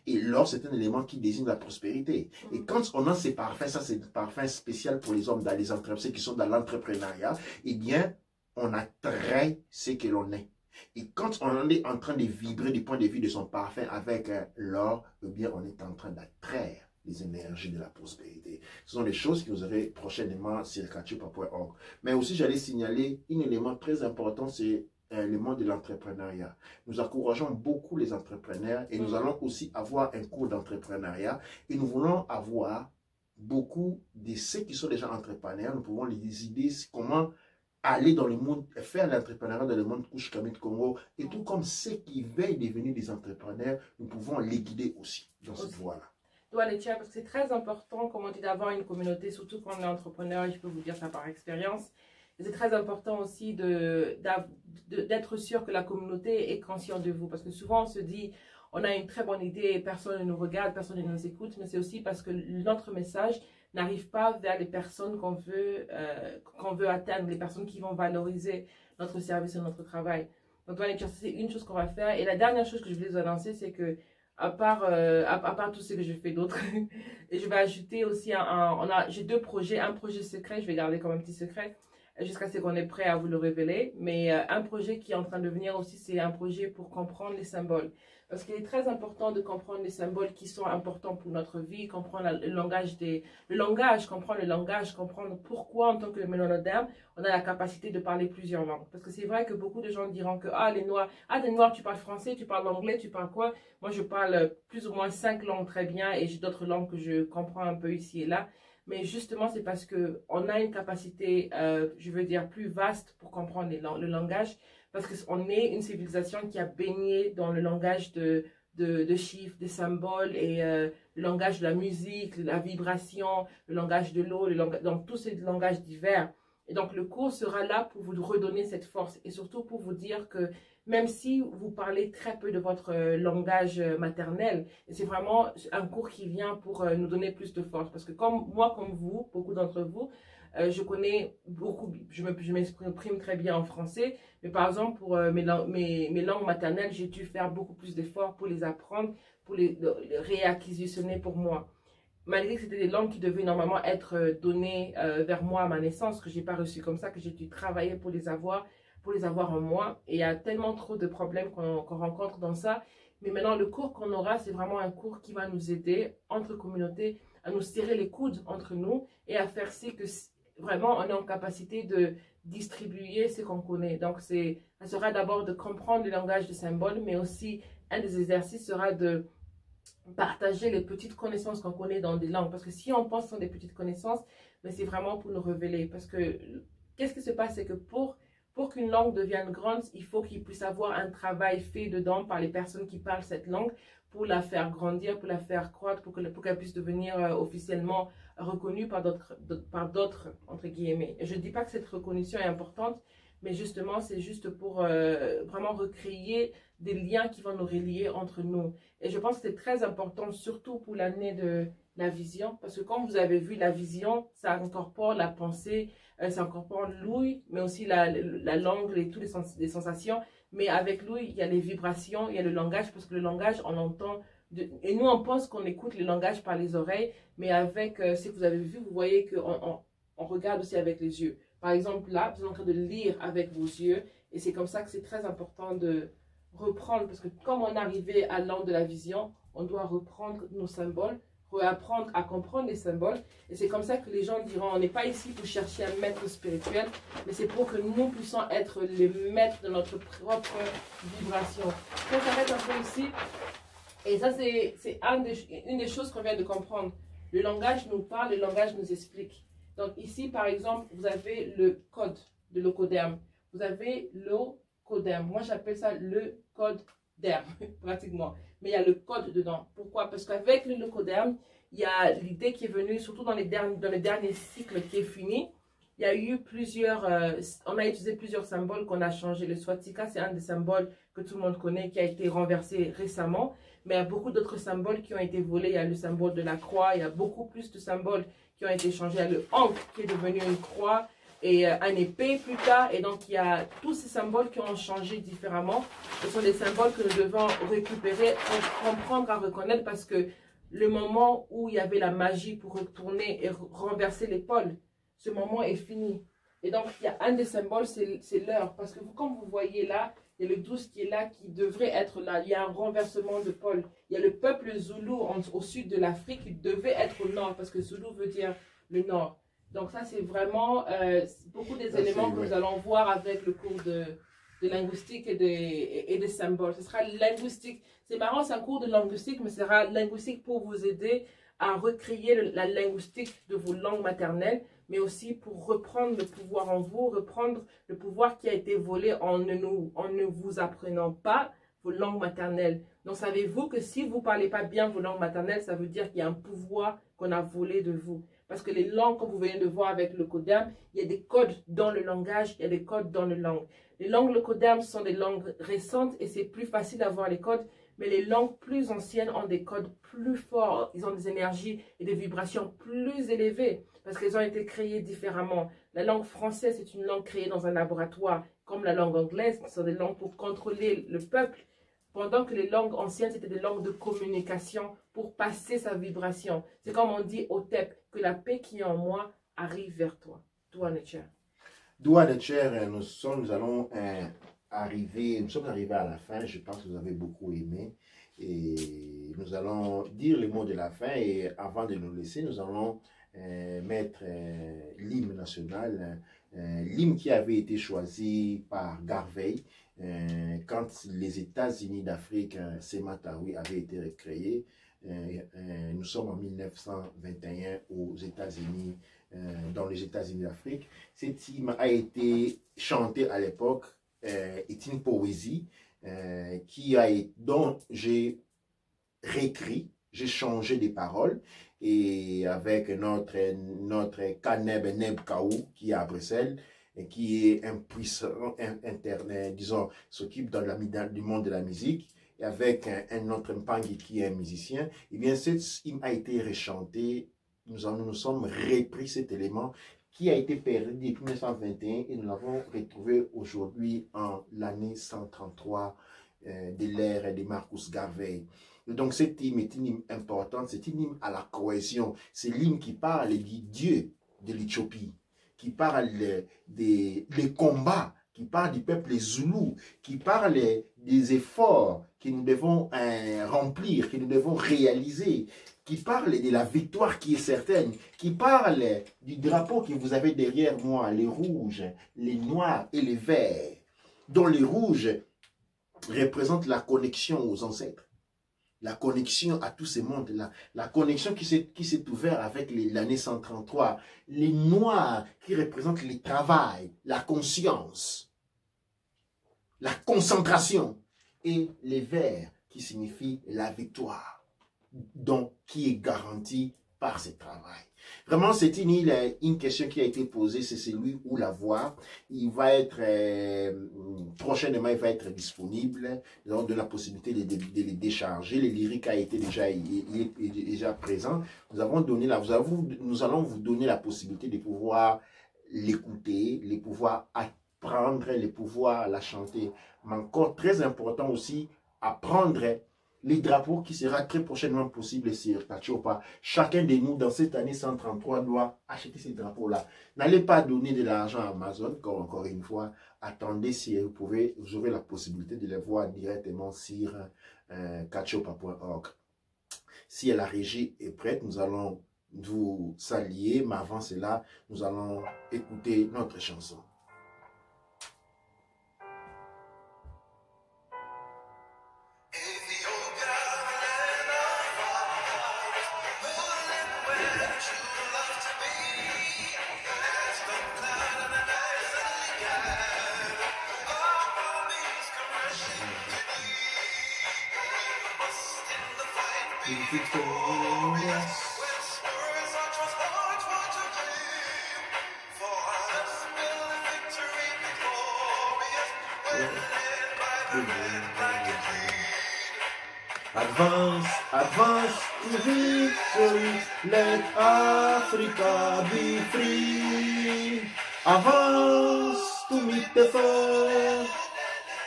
Et l'or, c'est un élément qui désigne la prospérité. Et quand on a ces parfums, ça c'est des parfums spéciaux pour les hommes dans les entreprises qui sont dans l'entrepreneuriat, eh bien, on attrait ce que l'on est. Et quand on est en train de vibrer du point de vue de son parfum avec l'or, eh bien, on est en train d'attraire les énergies de la prospérité. Ce sont des choses que vous aurez prochainement sur cachopa.org. Mais aussi, j'allais signaler un élément très important, c'est le monde de l'entrepreneuriat. Nous encourageons beaucoup les entrepreneurs et nous allons aussi avoir un cours d'entrepreneuriat et nous voulons avoir beaucoup de ceux qui sont déjà entrepreneurs. Nous pouvons les aider comment aller dans le monde, faire l'entrepreneuriat dans le monde Couche-Kamit Congo, et tout comme ceux qui veulent devenir des entrepreneurs, nous pouvons les guider aussi dans cette voie-là. Parce que c'est très important, comme on dit, d'avoir une communauté, surtout quand on est entrepreneur, et je peux vous dire ça par expérience. C'est très important aussi d'être sûr que la communauté est consciente de vous. Parce que souvent, on se dit, on a une très bonne idée, personne ne nous regarde, personne ne nous écoute. Mais c'est aussi parce que notre message n'arrive pas vers les personnes qu'on veut atteindre, les personnes qui vont valoriser notre service et notre travail. Donc, c'est une chose qu'on va faire. Et la dernière chose que je voulais vous annoncer, c'est que à part tout ce que je fais d'autre, et je vais ajouter aussi, j'ai 2 projets, un projet secret, je vais garder comme un petit secret, jusqu'à ce qu'on est prêt à vous le révéler. Mais un projet qui est en train de venir aussi, c'est un projet pour comprendre les symboles. Parce qu'il est très important de comprendre les symboles qui sont importants pour notre vie, comprendre comprendre le langage, comprendre pourquoi en tant que mélanoderme, on a la capacité de parler plusieurs langues. Parce que c'est vrai que beaucoup de gens diront que des Noirs, tu parles français, tu parles anglais, tu parles quoi? Moi, je parle plus ou moins 5 langues très bien et j'ai d'autres langues que je comprends un peu ici et là. Mais justement, c'est parce qu'on a une capacité, je veux dire, plus vaste pour comprendre le langage. Parce qu'on est une civilisation qui a baigné dans le langage de chiffres, des symboles et le langage de la musique, la vibration, le langage de l'eau, donc tous ces langages divers. Et donc le cours sera là pour vous redonner cette force et surtout pour vous dire que même si vous parlez très peu de votre langage maternel, c'est vraiment un cours qui vient pour nous donner plus de force. Parce que comme vous, beaucoup d'entre vous, je connais beaucoup, je m'exprime très bien en français, mais par exemple pour mes langues maternelles, j'ai dû faire beaucoup plus d'efforts pour les apprendre, pour les réacquisitionner pour moi. Malgré que c'était des langues qui devaient normalement être données vers moi à ma naissance, que je n'ai pas reçues comme ça, que j'ai dû travailler pour les avoir en moi. Et il y a tellement trop de problèmes qu'on rencontre dans ça. Mais maintenant, le cours qu'on aura, c'est vraiment un cours qui va nous aider, entre communautés, à nous serrer les coudes entre nous et à faire ce que vraiment on est en capacité de distribuer ce qu'on connaît. Donc, ça sera d'abord de comprendre le langage des symboles, mais aussi un des exercices sera de partager les petites connaissances qu'on connaît dans des langues. Parce que si on pense que ce sont des petites connaissances, mais c'est vraiment pour nous révéler. Parce que, qu'est-ce qui se passe, c'est que pour qu'une langue devienne grande, il faut qu'il puisse avoir un travail fait dedans par les personnes qui parlent cette langue pour la faire grandir, pour la faire croître, pour qu'elle puisse devenir officiellement reconnue par d'autres, entre guillemets. Et je ne dis pas que cette reconnaissance est importante, mais justement, c'est juste pour vraiment recréer des liens qui vont nous relier entre nous. Et je pense que c'est très important, surtout pour l'année de la vision, parce que comme vous avez vu, la vision, ça incorpore la pensée, ça incorpore l'ouïe, mais aussi la langue et toutes les sensations. Mais avec l'ouïe, il y a les vibrations, il y a le langage, parce que le langage, on l'entend. Et nous, on pense qu'on écoute le langage par les oreilles, mais avec, si vous avez vu, vous voyez qu'on on regarde aussi avec les yeux. Par exemple, là, vous êtes en train de lire avec vos yeux, et c'est comme ça que c'est très important de reprendre, parce que comme on est arrivé à l'an de la vision, on doit reprendre nos symboles, réapprendre à comprendre les symboles, et c'est comme ça que les gens diront, on n'est pas ici pour chercher un maître spirituel, mais c'est pour que nous puissions être les maîtres de notre propre vibration. On s'arrête un peu ici, et ça c'est une des choses qu'on vient de comprendre. Le langage nous parle, le langage nous explique. Donc ici, par exemple, vous avez le code de l'Ocoderm. Vous avez l'Ocoderm. Moi, j'appelle ça le code derme, pratiquement. Mais il y a le code dedans. Pourquoi? Parce qu'avec le Locoderm, il y a l'idée qui est venue, surtout dans le dernier cycle qui est fini. Il y a eu plusieurs, on a utilisé plusieurs symboles qu'on a changés. Le Swatika, c'est un des symboles que tout le monde connaît, qui a été renversé récemment. Mais il y a beaucoup d'autres symboles qui ont été volés. Il y a le symbole de la croix. Il y a beaucoup plus de symboles qui ont été changés. Il y a le ankh qui est devenu une croix et un épée plus tard. Et donc, il y a tous ces symboles qui ont changé différemment. Ce sont des symboles que nous devons récupérer, comprendre, à reconnaître, parce que le moment où il y avait la magie pour retourner et renverser l'épaule, ce moment est fini. Et donc, il y a un des symboles, c'est l'heure. Parce que comme vous voyez là, il y a le 12 qui est là, qui devrait être là. Il y a un renversement de pôle. Il y a le peuple Zoulou au sud de l'Afrique qui devait être au nord, parce que Zoulou veut dire le nord. Donc ça, c'est vraiment beaucoup des éléments que nous allons voir avec le cours de linguistique et de symboles. Ce sera linguistique. C'est marrant, c'est un cours de linguistique, mais ce sera linguistique pour vous aider à recréer la linguistique de vos langues maternelles, mais aussi pour reprendre le pouvoir en vous, reprendre le pouvoir qui a été volé en ne vous apprenant pas vos langues maternelles. Donc, savez-vous que si vous ne parlez pas bien vos langues maternelles, ça veut dire qu'il y a un pouvoir qu'on a volé de vous. Parce que les langues, comme vous venez de voir avec le Coderm, il y a des codes dans le langage, il y a des codes dans les langues. Les langues Locoderm sont des langues récentes et c'est plus facile d'avoir les codes. Mais les langues plus anciennes ont des codes plus forts. Ils ont des énergies et des vibrations plus élevées parce qu'elles ont été créées différemment. La langue française, c'est une langue créée dans un laboratoire, comme la langue anglaise, qui sont des langues pour contrôler le peuple. Pendant que les langues anciennes, c'était des langues de communication pour passer sa vibration. C'est comme on dit au TEP, que la paix qui est en moi arrive vers toi. Toi, Netcher. Doua Netcher, nous sommes arrivés à la fin. Je pense que vous avez beaucoup aimé. Et nous allons dire les mots de la fin. Et avant de nous laisser, nous allons mettre l'hymne national. L'hymne qui avait été choisi par Garvey quand les États-Unis d'Afrique, Sematawi, avaient été créés. Nous sommes en 1921 aux États-Unis, dans les États-Unis d'Afrique. Cet hymne a été chanté à l'époque, est une poésie dont j'ai réécrit, j'ai changé des paroles, et avec notre Kaneb Neb Kaou qui est à Bruxelles, et qui est un puissant internet, disons, s'occupe du monde de la musique, et avec un autre Mpangi qui est un musicien, et bien cet hymne a été rechanté. Nous sommes repris cet élément qui a été perdu depuis 1921 et nous l'avons retrouvé aujourd'hui en l'année 133 de l'ère de Marcus Garvey. Et donc cet hymne est une hymne importante, c'est une hymne à la cohésion, c'est l'hymne qui parle du Dieu de l'Éthiopie, qui parle des combats, qui parle du peuple Zoulou, qui parle des efforts que nous devons remplir, que nous devons réaliser, qui parle de la victoire qui est certaine, qui parle du drapeau que vous avez derrière moi, les rouges, les noirs et les verts, dont les rouges représentent la connexion aux ancêtres, la connexion à tous ces mondes-là, la connexion qui s'est ouverte avec l'année 133, les noirs qui représentent le travail, la conscience, la concentration, et les verts qui signifient la victoire, donc qui est garantie par ce travail. Vraiment, c'est une question qui a été posée, c'est celui où la voix. Il va être, prochainement, il va être disponible. Nous avons donné la possibilité de les décharger. Le lyrique a été déjà, il est déjà présent. Nous allons vous donner la possibilité de pouvoir l'écouter, de pouvoir apprendre, de pouvoir la chanter. Mais encore très important aussi, apprendre les drapeaux qui sera très prochainement possible sur Kachopa. Chacun de nous, dans cette année 133, doit acheter ces drapeaux-là. N'allez pas donner de l'argent à Amazon, encore une fois. Attendez si vous aurez la possibilité de les voir directement sur kachopa.org. Si la régie est prête, nous allons vous saluer, mais avant cela, nous allons écouter notre chanson. Advance, advance to victory, let Africa be free. Advance to meet the foe,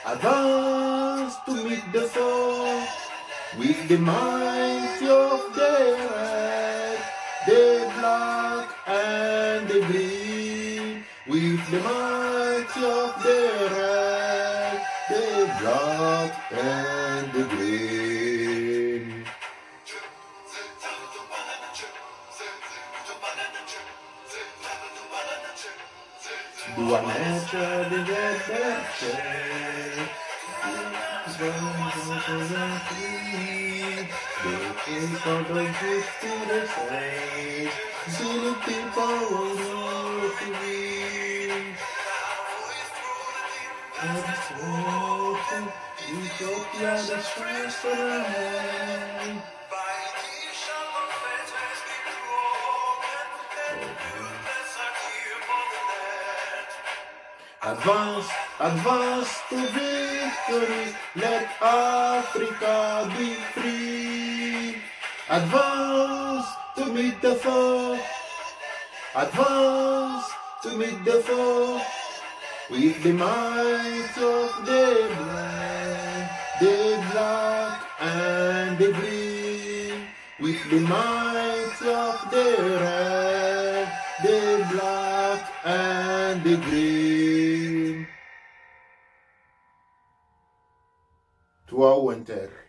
advance to meet the foe. With the might of the red, the black and the green. With the might of the red, the black and the green. Do I measure the red bird? The kids are the gift to the side. See the people will know to be. Ethiopia, the strength for the hand. Advance, advance to victory, let Africa be free. Advance to meet the foe, advance to meet the foe. With the might of the black and the green. With the might of the red, the black and the green. Toi, Winter.